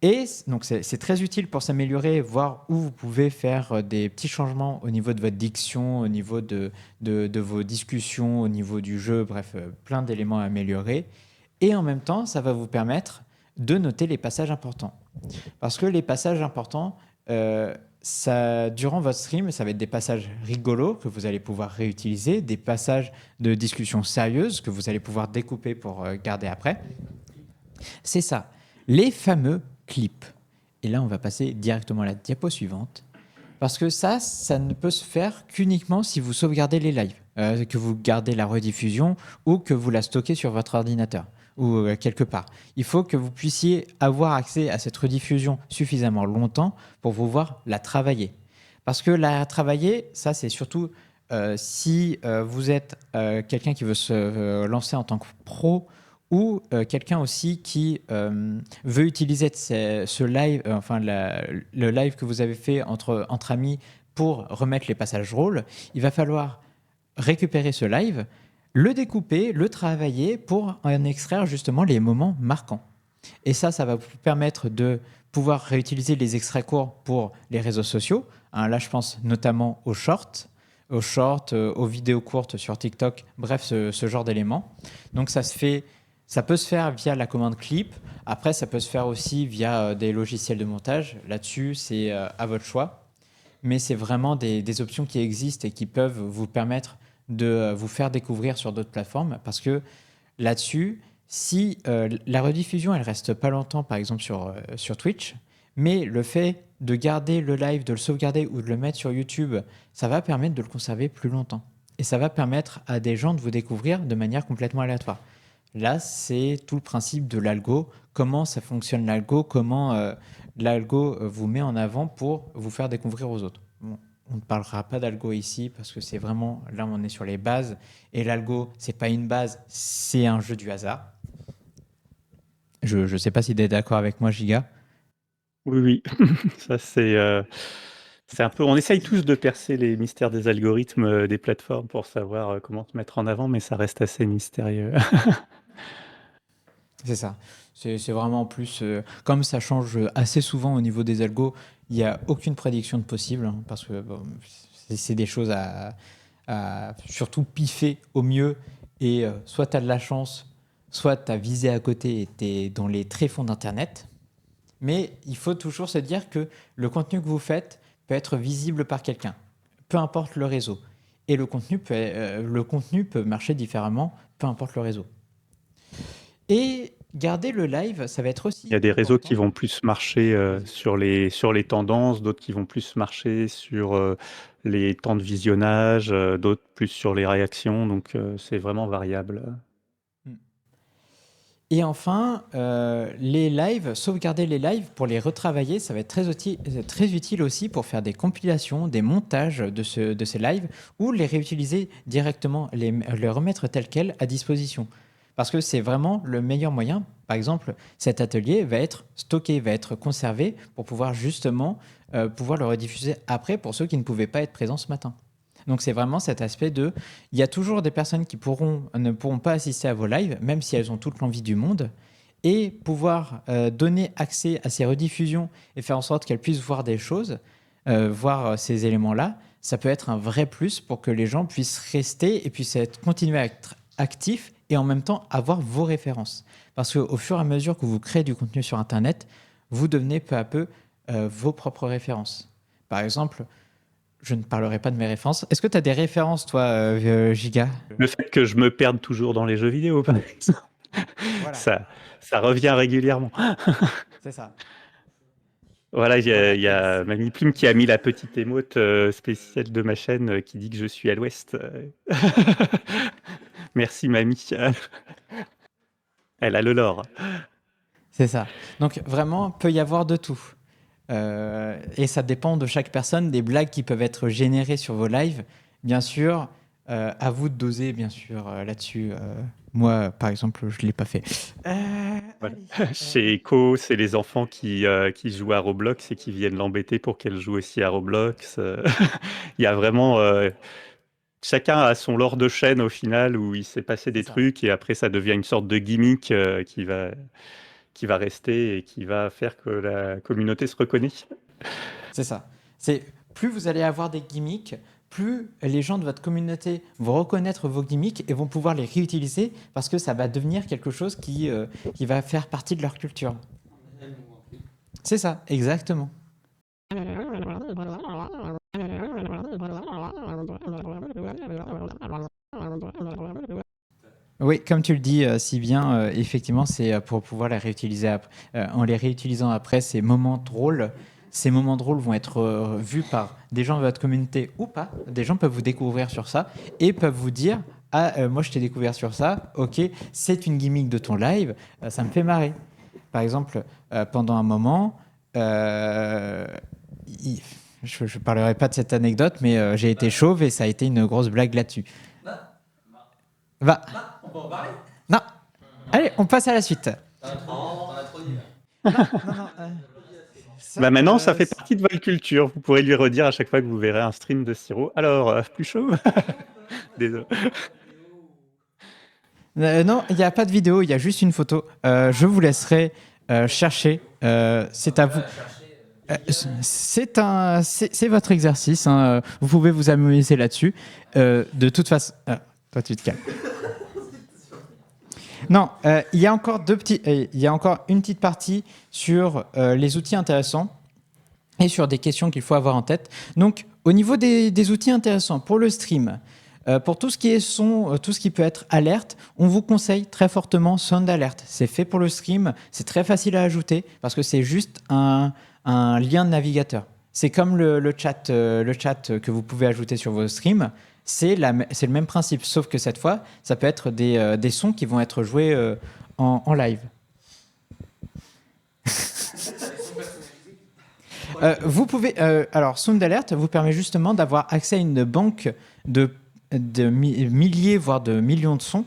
Et donc, c'est très utile pour s'améliorer, voir où vous pouvez faire des petits changements au niveau de votre diction, au niveau de vos discussions, au niveau du jeu, bref, plein d'éléments à améliorer. Et en même temps, ça va vous permettre de noter les passages importants. Parce que les passages importants, durant votre stream, ça va être des passages rigolos que vous allez pouvoir réutiliser, des passages de discussion sérieuse que vous allez pouvoir découper pour garder après. C'est ça, les fameux clips. Et là, on va passer directement à la diapo suivante. Parce que ça ne peut se faire qu'uniquement si vous sauvegardez les lives, que vous gardez la rediffusion ou que vous la stockez sur votre ordinateur ou quelque part. Il faut que vous puissiez avoir accès à cette rediffusion suffisamment longtemps pour pouvoir la travailler. Parce que la travailler, ça c'est surtout si vous êtes quelqu'un qui veut se lancer en tant que pro ou quelqu'un aussi qui veut utiliser ce live, le live que vous avez fait entre amis pour remettre les passages rôles, il va falloir récupérer ce live, le découper, le travailler pour en extraire justement les moments marquants. Et ça va vous permettre de pouvoir réutiliser les extraits courts pour les réseaux sociaux. Là, je pense notamment aux shorts, aux vidéos courtes sur TikTok, bref, ce genre d'éléments. Donc, ça peut se faire via la commande clip. Après, ça peut se faire aussi via des logiciels de montage. Là-dessus, c'est à votre choix. Mais c'est vraiment des options qui existent et qui peuvent vous permettre de vous faire découvrir sur d'autres plateformes. Parce que là-dessus, si la rediffusion, elle reste pas longtemps, par exemple sur Twitch, mais le fait de garder le live, de le sauvegarder ou de le mettre sur YouTube, ça va permettre de le conserver plus longtemps. Et ça va permettre à des gens de vous découvrir de manière complètement aléatoire. Là, c'est tout le principe de l'algo. Comment ça fonctionne l'algo ? Comment l'algo vous met en avant pour vous faire découvrir aux autres. Bon. on ne parlera pas d'algo ici parce que c'est vraiment, là on est sur les bases. Et l'algo, c'est pas une base, c'est un jeu du hasard. Je ne sais pas si tu es d'accord avec moi, Giga. Oui, oui. Ça, c'est un peu. On essaye tous de percer les mystères des algorithmes des plateformes pour savoir comment se mettre en avant, mais ça reste assez mystérieux. C'est ça. C'est vraiment plus. Comme ça change assez souvent au niveau des algos, il n'y a aucune prédiction de possible, hein, parce que bon, c'est des choses à surtout piffer au mieux. Et soit tu as de la chance, soit tu as visé à côté et tu es dans les tréfonds d'Internet. Mais il faut toujours se dire que le contenu que vous faites peut être visible par quelqu'un, peu importe le réseau. Et le contenu peut marcher différemment, peu importe le réseau. Et garder le live, ça va être aussi Il y a des réseaux qui important. vont plus marcher sur les tendances, d'autres qui vont plus marcher sur les temps de visionnage, d'autres plus sur les réactions. Donc, c'est vraiment variable. Et enfin, les lives, sauvegarder les lives pour les retravailler, ça va être très utile aussi pour faire des compilations, des montages de ces lives ou les réutiliser directement, les remettre tels quels à disposition. Parce que c'est vraiment le meilleur moyen. Par exemple, cet atelier va être stocké, va être conservé pour pouvoir justement pouvoir le rediffuser après pour ceux qui ne pouvaient pas être présents ce matin. Donc c'est vraiment cet aspect de, il y a toujours des personnes qui ne pourront pas assister à vos lives, même si elles ont toute l'envie du monde, et pouvoir donner accès à ces rediffusions et faire en sorte qu'elles puissent voir des choses, voir ces éléments-là, ça peut être un vrai plus pour que les gens puissent rester et puissent continuer à être actifs et en même temps avoir vos références. Parce qu'au fur et à mesure que vous créez du contenu sur Internet, vous devenez peu à peu vos propres références. Par exemple, je ne parlerai pas de mes références. Est-ce que tu as des références, toi, Giga? Le fait que je me perde toujours dans les jeux vidéo, par exemple, Voilà, ça revient régulièrement. c'est ça. Voilà, il Voilà. y a Mamie Plume qui a mis la petite émote spéciale de ma chaîne qui dit que je suis à l'ouest. Merci, Mamie. Elle a le lore. C'est ça. Donc vraiment, peut y avoir de tout. Et ça dépend de chaque personne, des blagues qui peuvent être générées sur vos lives. Bien sûr, à vous de doser, bien sûr, là-dessus. Moi, par exemple, je ne l'ai pas fait. Voilà. Allez, Chez Echo, c'est les enfants qui jouent à Roblox et qui viennent l'embêter pour qu'elle joue aussi à Roblox. Il y a vraiment... chacun a son lore de chaîne au final où il s'est passé des c'est ça. trucs et après ça devient une sorte de gimmick qui va rester et qui va faire que la communauté se reconnaît. C'est ça. C'est plus vous allez avoir des gimmicks, plus les gens de votre communauté vont reconnaître vos gimmicks et vont pouvoir les réutiliser parce que ça va devenir quelque chose qui va faire partie de leur culture. C'est ça, exactement. Oui, comme tu le dis si bien, effectivement, c'est pour pouvoir les réutiliser en les réutilisant après, ces moments drôles. Ces moments drôles vont être vus par des gens de votre communauté ou pas. Des gens peuvent vous découvrir sur ça et peuvent vous dire ah, moi je t'ai découvert sur ça, ok, c'est une gimmick de ton live, ça me fait marrer. Par exemple, pendant un moment, je ne parlerai pas de cette anecdote, mais j'ai été chauve et ça a été une grosse blague là-dessus. Va. On peut en parler. Non. Allez, on passe à la suite. T'en as trop dit là. Non, Bah maintenant, ça fait partie de votre culture. Vous pourrez lui redire à chaque fois que vous verrez un stream de Siro. Alors, plus chaud. Désolé. non, il n'y a pas de vidéo, il y a juste une photo. Je vous laisserai chercher. C'est à vous. C'est votre exercice. Hein. Vous pouvez vous amuser là-dessus. De toute façon. Toi, tu te calmes. Non, il y a encore une petite partie sur les outils intéressants et sur des questions qu'il faut avoir en tête. Donc, au niveau des outils intéressants pour le stream, pour tout ce qui est son, tout ce qui peut être alerte, on vous conseille très fortement Sound Alert. C'est fait pour le stream, c'est très facile à ajouter parce que c'est juste un lien de navigateur. C'est comme le chat que vous pouvez ajouter sur vos streams. C'est le même principe, sauf que cette fois, ça peut être des sons qui vont être joués en live. Vous pouvez, alors Sound Alert vous permet justement d'avoir accès à une banque de milliers, voire de millions de sons.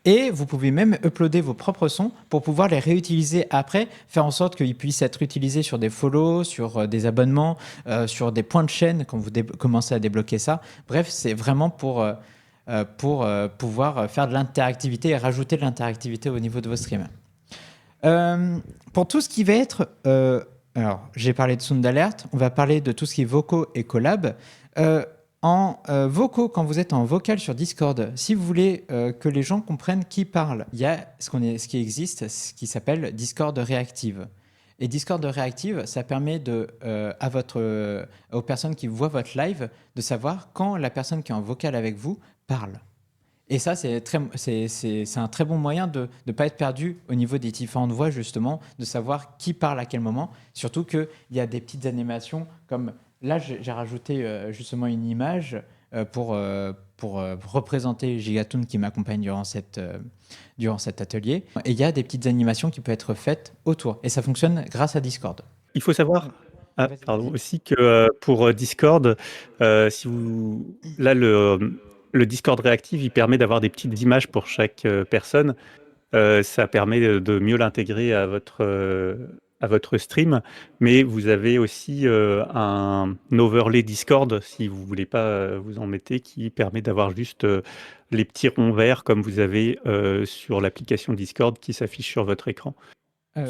Et vous pouvez même uploader vos propres sons pour pouvoir les réutiliser après, faire en sorte qu'ils puissent être utilisés sur des follow, sur des abonnements, sur des points de chaîne quand vous commencez à débloquer ça. Bref, c'est vraiment pour pouvoir faire de l'interactivité et rajouter de l'interactivité au niveau de vos streams. Pour tout ce qui va être... alors, j'ai parlé de Sound Alert, on va parler de tout ce qui est vocaux et collab. En vocaux, quand vous êtes en vocal sur Discord, si vous voulez que les gens comprennent qui parle, il y a ce qui existe, ce qui s'appelle Discord Reactive. Et Discord Reactive, ça permet aux personnes qui voient votre live de savoir quand la personne qui est en vocal avec vous parle. Et ça, c'est un très bon moyen de ne pas être perdu au niveau des différentes voix, justement, de savoir qui parle à quel moment. Surtout qu'il y a des petites animations comme... Là, j'ai rajouté justement une image pour représenter Gigatoon qui m'accompagne durant cet atelier. Et il y a des petites animations qui peuvent être faites autour. Et ça fonctionne grâce à Discord. Il faut savoir aussi que pour Discord, là, le Discord réactif, il permet d'avoir des petites images pour chaque personne. Ça permet de mieux l'intégrer à votre stream, mais vous avez aussi un overlay Discord, si vous voulez pas vous en mettre, qui permet d'avoir juste les petits ronds verts comme vous avez sur l'application Discord qui s'affiche sur votre écran.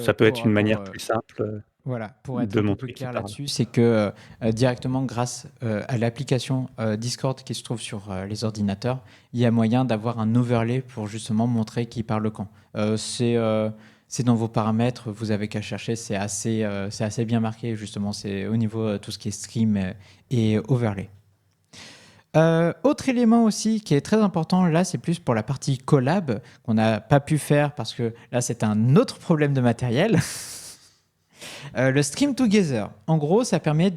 Ça peut être une manière plus simple. Voilà, pour être de un peu montrer plus qui clair parle. là-dessus, c'est que directement grâce à l'application Discord qui se trouve sur les ordinateurs, il y a moyen d'avoir un overlay pour justement montrer qui parle quand. C'est dans vos paramètres, vous avez qu'à chercher, c'est assez bien marqué justement, c'est au niveau tout ce qui est stream et overlay. Autre élément aussi qui est très important, là c'est plus pour la partie collab qu'on n'a pas pu faire parce que là c'est un autre problème de matériel. Le Stream Together, en gros, ça permet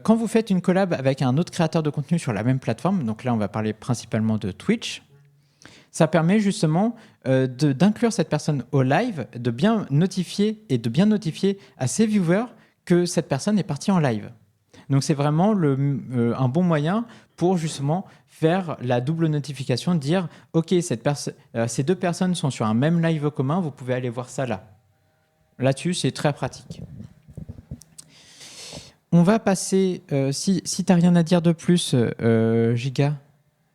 quand vous faites une collab avec un autre créateur de contenu sur la même plateforme, donc là, on va parler principalement de Twitch, ça permet justement d'inclure cette personne au live, de bien notifier à ses viewers que cette personne est partie en live. Donc, c'est vraiment un bon moyen pour justement faire la double notification, dire « Ok, ces deux personnes sont sur un même live commun, vous pouvez aller voir ça là ». Là-dessus, c'est très pratique. On va passer, si tu n'as rien à dire de plus, Giga.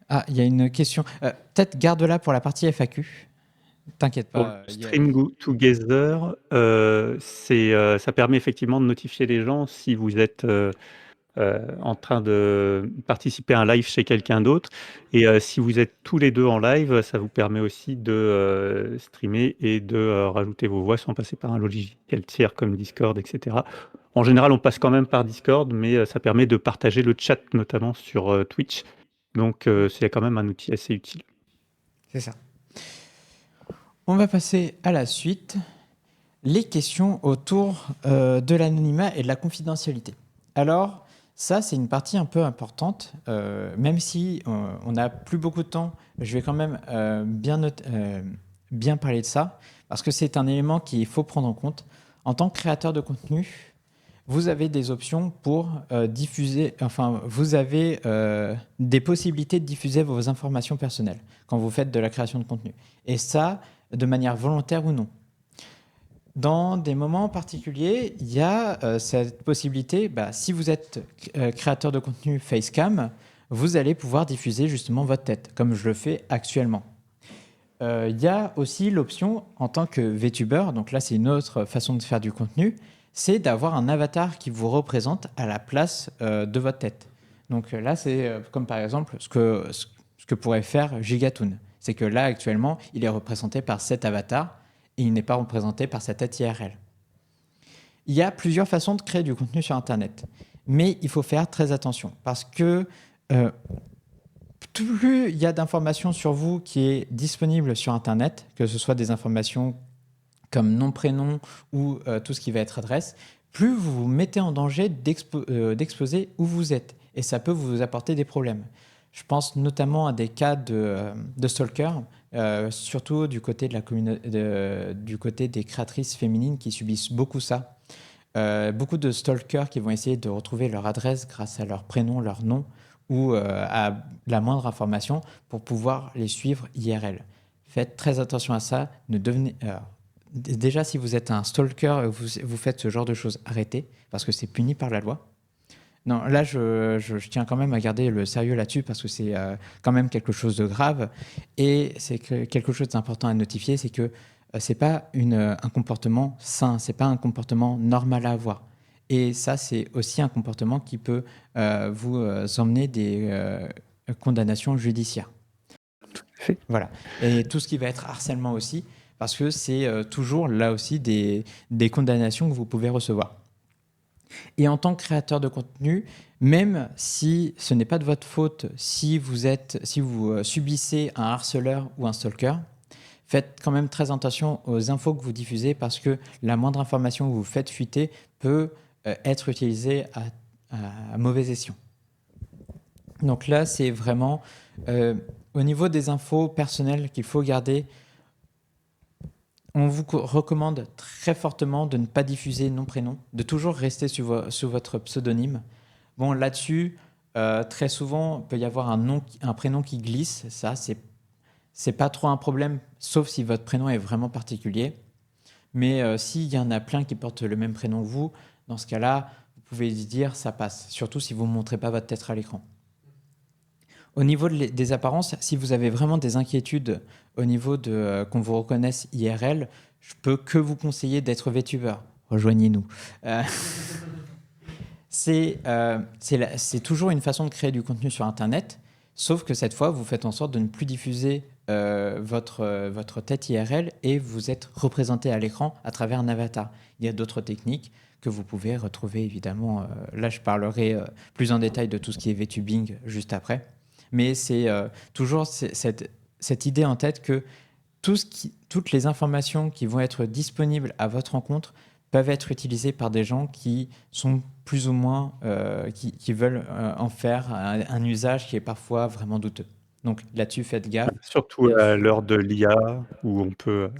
Ah, il y a une question. Peut-être garde-la pour la partie FAQ. T'inquiète pas. Pour Stream Together, ça permet effectivement de notifier les gens si vous êtes en train de participer à un live chez quelqu'un d'autre. Et si vous êtes tous les deux en live, ça vous permet aussi de streamer et de rajouter vos voix sans passer par un logiciel tiers comme Discord, etc. En général, on passe quand même par Discord, mais ça permet de partager le chat, notamment sur Twitch. Donc, c'est quand même un outil assez utile. C'est ça. On va passer à la suite. Les questions autour de l'anonymat et de la confidentialité. Alors, ça, c'est une partie un peu importante. Même si on n'a plus beaucoup de temps, je vais quand même bien parler de ça, parce que c'est un élément qu'il faut prendre en compte. En tant que créateur de contenu, vous avez des options pour diffuser, enfin, vous avez des possibilités de diffuser vos informations personnelles quand vous faites de la création de contenu. Et ça, de manière volontaire ou non. Dans des moments particuliers, il y a cette possibilité, si vous êtes créateur de contenu Facecam, vous allez pouvoir diffuser justement votre tête, comme je le fais actuellement. Il y a aussi l'option en tant que VTuber, donc là c'est une autre façon de faire du contenu, c'est d'avoir un avatar qui vous représente à la place de votre tête. Donc là c'est comme par exemple ce que pourrait faire Gigatoon. C'est que là actuellement il est représenté par cet avatar, et il n'est pas représenté par sa tête IRL. Il y a plusieurs façons de créer du contenu sur Internet, mais il faut faire très attention parce que plus il y a d'informations sur vous qui est disponible sur Internet, que ce soit des informations comme nom, prénom ou tout ce qui va être adresse, plus vous vous mettez en danger d'exposer où vous êtes. Et ça peut vous apporter des problèmes. Je pense notamment à des cas de stalker, surtout du côté, du côté des créatrices féminines qui subissent beaucoup ça. beaucoup de stalkers qui vont essayer de retrouver leur adresse grâce à leur prénom, leur nom ou à la moindre information pour pouvoir les suivre IRL. Faites très attention à ça. Ne devenez, déjà, si vous êtes un stalker, vous faites ce genre de choses, arrêtez, parce que c'est puni par la loi. Non, là, je tiens quand même à garder le sérieux là-dessus, parce que c'est quand même quelque chose de grave. Et c'est quelque chose d'important à notifier, c'est que c'est pas un comportement sain, c'est pas un comportement normal à avoir. Et ça, c'est aussi un comportement qui peut vous emmener des condamnations judiciaires. fait. Voilà. Et tout ce qui va être harcèlement aussi, parce que c'est toujours là aussi des condamnations que vous pouvez recevoir. Et en tant que créateur de contenu, même si ce n'est pas de votre faute, si vous subissez un harceleur ou un stalker, faites quand même très attention aux infos que vous diffusez, parce que la moindre information que vous faites fuiter peut être utilisée à mauvais escient. Donc là, c'est vraiment au niveau des infos personnelles qu'il faut garder. On vous recommande très fortement de ne pas diffuser nom-prénom, de toujours rester sous votre pseudonyme. Bon, là-dessus, très souvent, il peut y avoir un prénom qui glisse. Ça, c'est pas trop un problème, sauf si votre prénom est vraiment particulier. Mais s'il y en a plein qui portent le même prénom que vous, dans ce cas-là, vous pouvez dire ça passe, surtout si vous ne montrez pas votre tête à l'écran. Au niveau des apparences, si vous avez vraiment des inquiétudes au niveau de qu'on vous reconnaisse IRL, je peux que vous conseiller d'être VTuber. Rejoignez-nous. C'est toujours une façon de créer du contenu sur Internet, sauf que cette fois, vous faites en sorte de ne plus diffuser votre tête IRL et vous êtes représenté à l'écran à travers un avatar. Il y a d'autres techniques que vous pouvez retrouver, évidemment. Là, je parlerai plus en détail de tout ce qui est VTubing juste après. Mais c'est toujours cette idée en tête que toutes les informations qui vont être disponibles à votre rencontre peuvent être utilisées par des gens qui sont plus ou moins, qui veulent en faire un usage qui est parfois vraiment douteux. Donc là-dessus, faites gaffe. Surtout à l'heure de l'IA, où on peut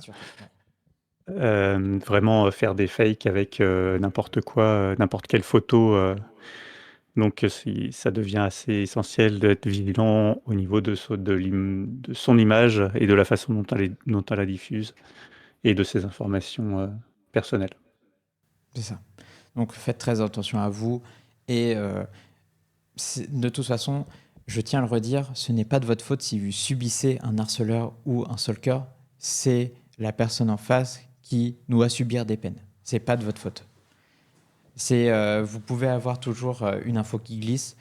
vraiment faire des fakes avec n'importe quoi, n'importe quelle photo. Donc ça devient assez essentiel d'être vigilant au niveau de son image et de la façon dont elle la diffuse et de ses informations personnelles. C'est ça. Donc faites très attention à vous. Et de toute façon, je tiens à le redire, ce n'est pas de votre faute si vous subissez un harceleur ou un stalker. C'est la personne en face qui doit subir des peines. C'est pas de votre faute. Vous pouvez avoir toujours une info qui glisse.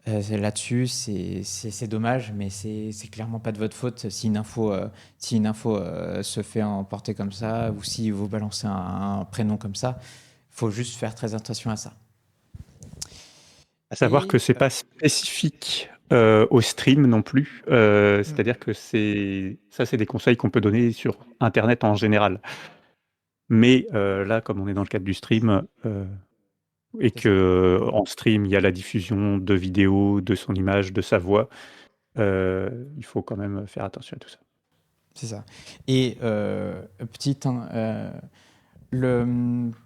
Là-dessus, c'est dommage, mais c'est clairement pas de votre faute si une info se fait emporter comme ça, ou si vous balancez un prénom comme ça. Il faut juste faire très attention à ça. À savoir que c'est pas spécifique au stream non plus. C'est-à-dire que c'est des conseils qu'on peut donner sur Internet en général. Mais là, comme on est dans le cadre du stream, et qu'en stream, il y a la diffusion de vidéos, de son image, de sa voix, il faut quand même faire attention à tout ça. C'est ça. Et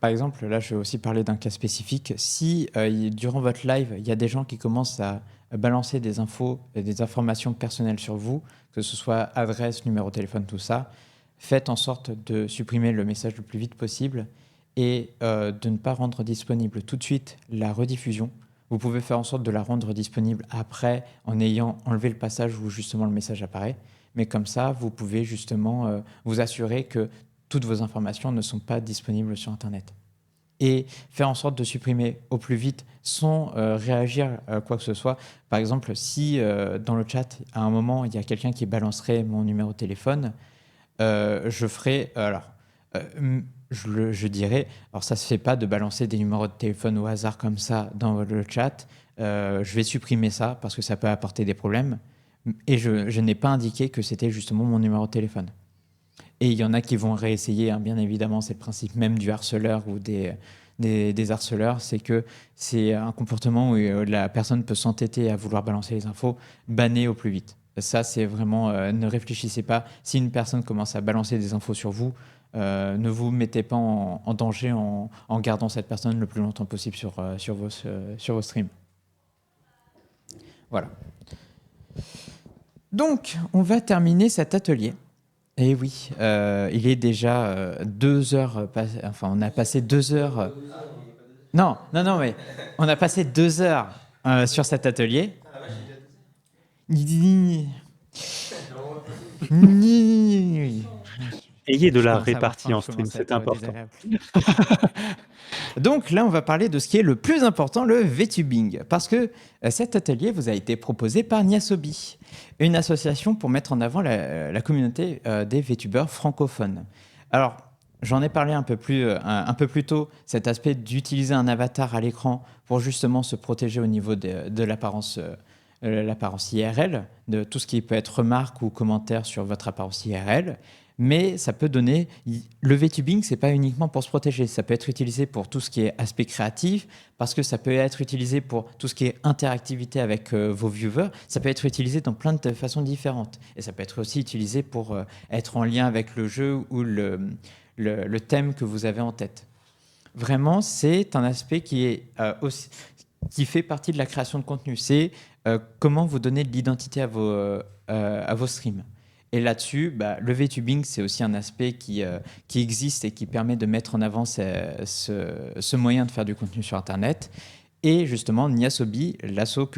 par exemple, là, je vais aussi parler d'un cas spécifique. Si durant votre live, il y a des gens qui commencent à balancer des infos et des informations personnelles sur vous, que ce soit adresse, numéro de téléphone, tout ça, faites en sorte de supprimer le message le plus vite possible et de ne pas rendre disponible tout de suite la rediffusion. Vous pouvez faire en sorte de la rendre disponible après en ayant enlevé le passage où justement le message apparaît. Mais comme ça, vous pouvez justement vous assurer que toutes vos informations ne sont pas disponibles sur Internet. Et faire en sorte de supprimer au plus vite sans réagir à quoi que ce soit. Par exemple, si dans le chat, à un moment, il y a quelqu'un qui balancerait mon numéro de téléphone, je ferai... je dirais, alors ça se fait pas de balancer des numéros de téléphone au hasard comme ça dans le chat. Je vais supprimer ça parce que ça peut apporter des problèmes. Et je n'ai pas indiqué que c'était justement mon numéro de téléphone. Et il y en a qui vont réessayer, hein, bien évidemment, c'est le principe même du harceleur ou des harceleurs, c'est que c'est un comportement où la personne peut s'entêter à vouloir balancer les infos, bannez au plus vite. Ça, c'est vraiment, ne réfléchissez pas. Si une personne commence à balancer des infos sur vous, ne vous mettez pas en danger en gardant cette personne le plus longtemps possible sur vos streams. Voilà. Donc, on va terminer cet atelier. Et oui, il est déjà 2 heures. Enfin, on a passé 2 heures. Non, mais on a passé 2 heures sur cet atelier. Ayez de Je la commence à avoir répartie faim, en je stream, commence à c'est être important. désagréable. Donc là, on va parler de ce qui est le plus important, le VTubing. Parce que cet atelier vous a été proposé par Niasobi, une association pour mettre en avant la communauté des VTubers francophones. Alors, j'en ai parlé un peu plus tôt, cet aspect d'utiliser un avatar à l'écran pour justement se protéger au niveau de l'apparence IRL, de tout ce qui peut être remarque ou commentaire sur votre apparence IRL. Mais ça peut donner... Le VTubing, c'est pas uniquement pour se protéger. Ça peut être utilisé pour tout ce qui est aspect créatif, parce que ça peut être utilisé pour tout ce qui est interactivité avec vos viewers. Ça peut être utilisé dans plein de façons différentes. Et ça peut être aussi utilisé pour être en lien avec le jeu ou le thème que vous avez en tête. Vraiment, c'est un aspect qui fait partie de la création de contenu. C'est comment vous donner de l'identité à vos streams. Et là-dessus, le VTubing, c'est aussi un aspect qui existe et qui permet de mettre en avant ce moyen de faire du contenu sur Internet. Et justement, Niasobi, l'asso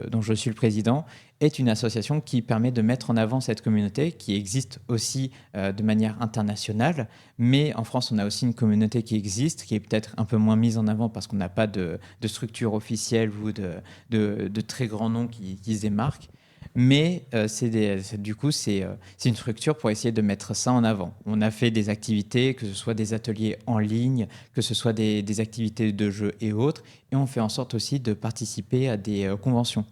dont je suis le président, est une association qui permet de mettre en avant cette communauté, qui existe aussi de manière internationale. Mais en France, on a aussi une communauté qui existe, qui est peut-être un peu moins mise en avant parce qu'on n'a pas de structure officielle ou de très grands noms qui se démarquent. Mais du coup, c'est une structure pour essayer de mettre ça en avant. On a fait des activités, que ce soit des ateliers en ligne, que ce soit des activités de jeu et autres, et on fait en sorte aussi de participer à des conventions.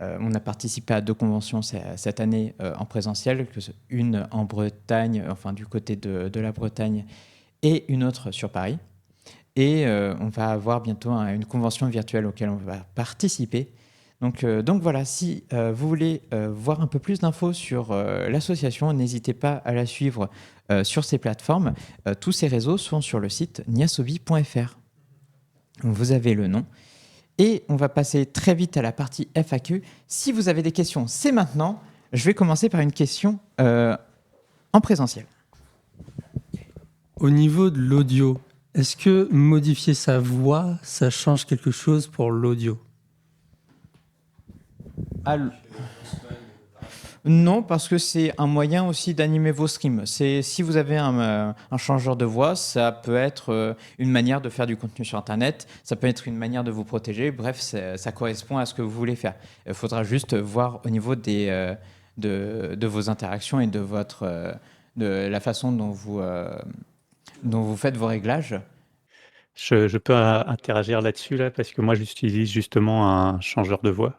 On a participé à 2 conventions cette année en présentiel, une en Bretagne, enfin du côté de la Bretagne, et une autre sur Paris. Et on va avoir bientôt une convention virtuelle auquel on va participer. Donc voilà, si vous voulez voir un peu plus d'infos sur l'association, n'hésitez pas à la suivre sur ces plateformes. Tous ces réseaux sont sur le site niasobi.fr. Vous avez le nom. Et on va passer très vite à la partie FAQ. Si vous avez des questions, c'est maintenant. Je vais commencer par une question en présentiel. Au niveau de l'audio, est-ce que modifier sa voix, ça change quelque chose pour l'audio ? Non, parce que c'est un moyen aussi d'animer vos streams. Si vous avez un changeur de voix, ça peut être une manière de faire du contenu sur Internet, ça peut être une manière de vous protéger. Bref, ça correspond à ce que vous voulez faire. Il faudra juste voir au niveau de vos interactions et de la façon dont vous faites vos réglages. Je peux interagir là-dessus, parce que moi, j'utilise justement un changeur de voix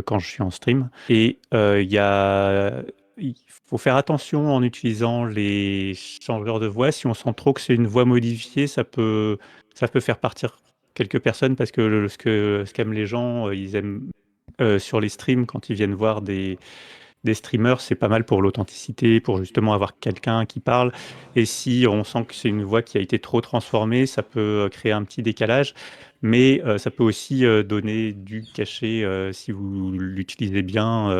quand je suis en stream. Et il faut faire attention en utilisant les changeurs de voix. Si on sent trop que c'est une voix modifiée, ça peut faire partir quelques personnes, parce que ce qu'aiment les gens, ils aiment sur les streams, quand ils viennent voir des streamers, c'est pas mal pour l'authenticité, pour justement avoir quelqu'un qui parle. Et si on sent que c'est une voix qui a été trop transformée, ça peut créer un petit décalage. Mais ça peut aussi donner du cachet si vous l'utilisez bien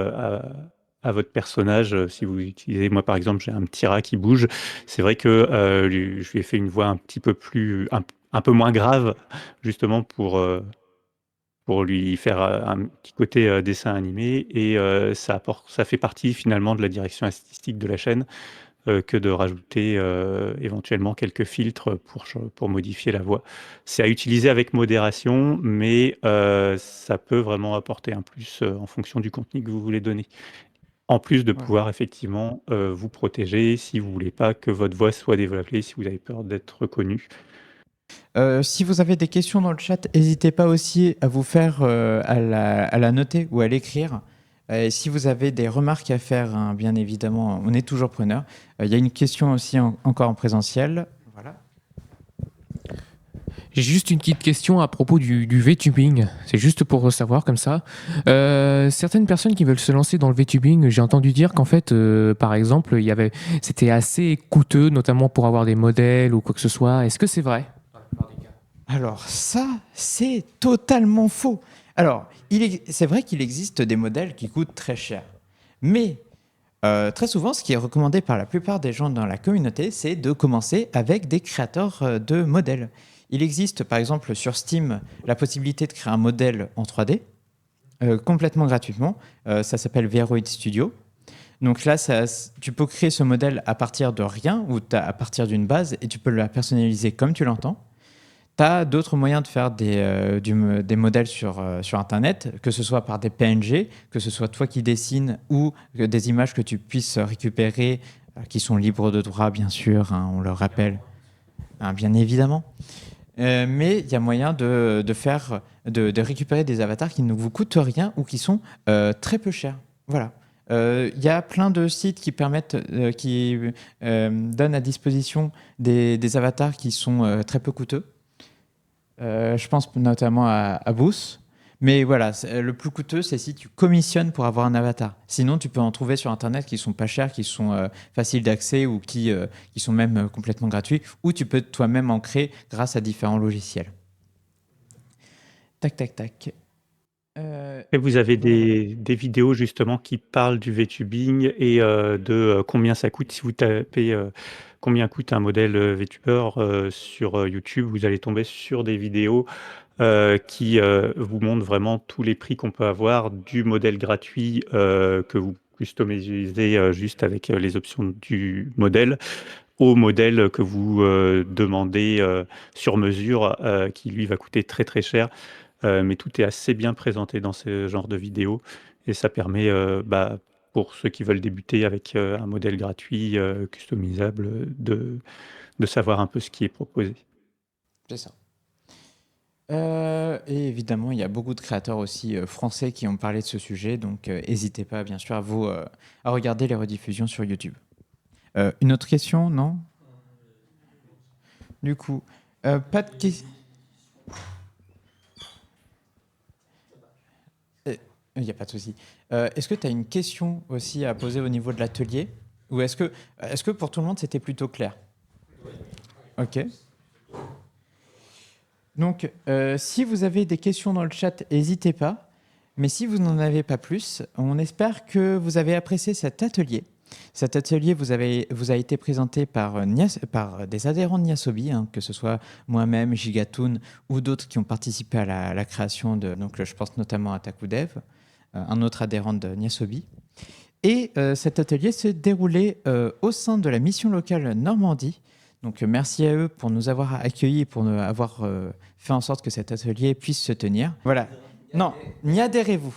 à votre personnage. Si vous utilisez, moi par exemple, j'ai un petit rat qui bouge. C'est vrai que je lui ai fait une voix un petit peu un peu moins grave, justement pour lui faire un petit côté dessin animé. Et ça fait partie finalement de la direction artistique de la chaîne, que de rajouter éventuellement quelques filtres pour modifier la voix. C'est à utiliser avec modération, mais ça peut vraiment apporter un plus en fonction du contenu que vous voulez donner. En plus de pouvoir effectivement vous protéger si vous voulez pas que votre voix soit dévoilée, si vous avez peur d'être reconnu. Si vous avez des questions dans le chat, n'hésitez pas aussi à vous faire à la noter ou à l'écrire. Si vous avez des remarques à faire, bien évidemment, on est toujours preneur. Il y a une question aussi encore en présentiel. Voilà. J'ai juste une petite question à propos du VTubing. C'est juste pour savoir comme ça. Certaines personnes qui veulent se lancer dans le VTubing, j'ai entendu dire qu'en fait, par exemple, c'était assez coûteux, notamment pour avoir des modèles ou quoi que ce soit. Est-ce que c'est vrai? Alors ça, c'est totalement faux. Alors, c'est vrai qu'il existe des modèles qui coûtent très cher. Mais très souvent, ce qui est recommandé par la plupart des gens dans la communauté, c'est de commencer avec des créateurs de modèles. Il existe par exemple sur Steam la possibilité de créer un modèle en 3D complètement gratuitement. Ça s'appelle Veroid Studio. Donc là, tu peux créer ce modèle à partir de rien ou à partir d'une base et tu peux la personnaliser comme tu l'entends. Tu as d'autres moyens de faire des modèles sur Internet, que ce soit par des PNG, que ce soit toi qui dessines ou des images que tu puisses récupérer, qui sont libres de droit, bien sûr, hein, on le rappelle, hein, bien évidemment. Mais il y a moyen de récupérer des avatars qui ne vous coûtent rien ou qui sont très peu chers. Voilà. Il y a plein de sites qui permettent, qui donnent à disposition des avatars qui sont très peu coûteux. Je pense notamment à Boost. Mais voilà, le plus coûteux, c'est si tu commissionnes pour avoir un avatar. Sinon, tu peux en trouver sur Internet qui sont pas chers, qui sont faciles d'accès ou qui sont même complètement gratuits. Ou tu peux toi-même en créer grâce à différents logiciels. Tac, tac, tac. Et vous avez des vidéos justement qui parlent du VTubing et de combien ça coûte. Si vous tapez combien coûte un modèle VTuber sur YouTube, vous allez tomber sur des vidéos qui vous montrent vraiment tous les prix qu'on peut avoir du modèle gratuit que vous customisez juste avec les options du modèle au modèle que vous demandez sur mesure qui lui va coûter très très cher. Mais tout est assez bien présenté dans ce genre de vidéos et ça permet, pour ceux qui veulent débuter avec un modèle gratuit, customisable, de savoir un peu ce qui est proposé. C'est ça. Et évidemment, il y a beaucoup de créateurs aussi français qui ont parlé de ce sujet, donc n'hésitez pas, bien sûr, à regarder les rediffusions sur YouTube. Une autre question, non? Du coup, pas de questions. Il n'y a pas de souci. Est-ce que tu as une question aussi à poser au niveau de l'atelier? Ou est-ce que pour tout le monde, c'était plutôt clair? Ok. Donc, si vous avez des questions dans le chat, n'hésitez pas. Mais si vous n'en avez pas plus, on espère que vous avez apprécié cet atelier. Cet atelier vous a été présenté par des adhérents de Niasobi, hein, que ce soit moi-même, Gigatoon ou d'autres qui ont participé à la création de... Donc, je pense notamment à Takudev, un autre adhérent de Niasobi. Et cet atelier s'est déroulé au sein de la mission locale Normandie. Donc merci à eux pour nous avoir accueillis et pour nous avoir fait en sorte que cet atelier puisse se tenir. Voilà. Non, n'y adhérez-vous,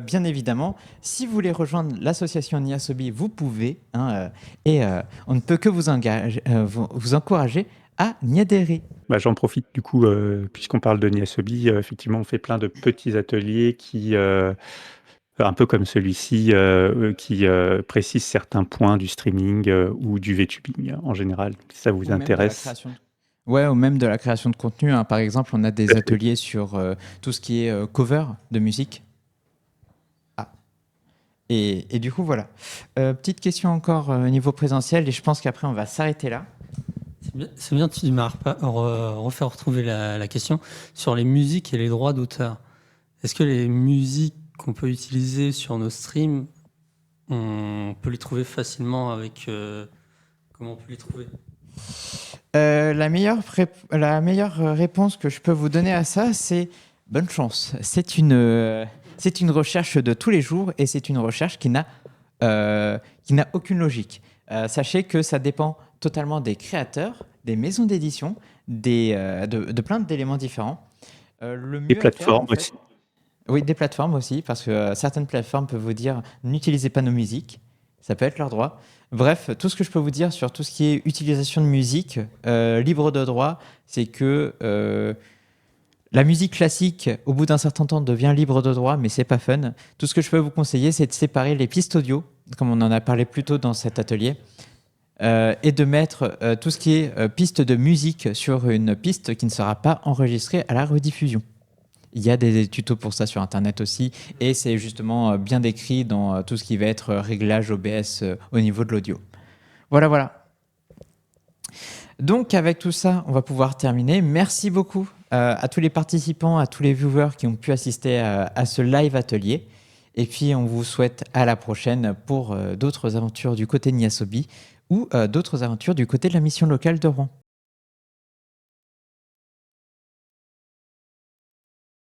bien évidemment. Si vous voulez rejoindre l'association Niasobi, vous pouvez. Hein, et on ne peut que vous encourager à n'y adhérer. J'en profite du coup, puisqu'on parle de Niasobi, effectivement, on fait plein de petits ateliers qui, un peu comme celui-ci, qui précisent certains points du streaming ou du VTubing en général, si ça vous intéresse. Ouais, ou même de la création de contenu. Hein. Par exemple, on a des ateliers sur tout ce qui est cover de musique. Ah. Et du coup, voilà. Petite question encore au niveau présentiel, et je pense qu'après, on va s'arrêter là. C'est bien, tu m'as refait retrouver la question sur les musiques et les droits d'auteur. Est-ce que les musiques qu'on peut utiliser sur nos streams, on peut les trouver facilement avec... comment on peut les trouver? La meilleure réponse que je peux vous donner à ça, c'est bonne chance. C'est une recherche de tous les jours et c'est une recherche qui n'a aucune logique. Sachez que ça dépend totalement des créateurs, des maisons d'édition, de plein d'éléments différents. Des plateformes aussi. Oui, des plateformes aussi, parce que certaines plateformes peuvent vous dire n'utilisez pas nos musiques. Ça peut être leur droit. Bref, tout ce que je peux vous dire sur tout ce qui est utilisation de musique libre de droit, c'est que la musique classique, au bout d'un certain temps, devient libre de droit, mais c'est pas fun. Tout ce que je peux vous conseiller, c'est de séparer les pistes audio, comme on en a parlé plus tôt dans cet atelier, et de mettre tout ce qui est piste de musique sur une piste qui ne sera pas enregistrée à la rediffusion. Il y a des tutos pour ça sur Internet aussi, et c'est justement bien décrit dans tout ce qui va être réglage OBS au niveau de l'audio. Voilà. Donc avec tout ça, on va pouvoir terminer. Merci beaucoup à tous les participants, à tous les viewers qui ont pu assister à ce live atelier. Et puis on vous souhaite à la prochaine pour d'autres aventures du côté de Niasobi ou d'autres aventures du côté de la mission locale de Rouen.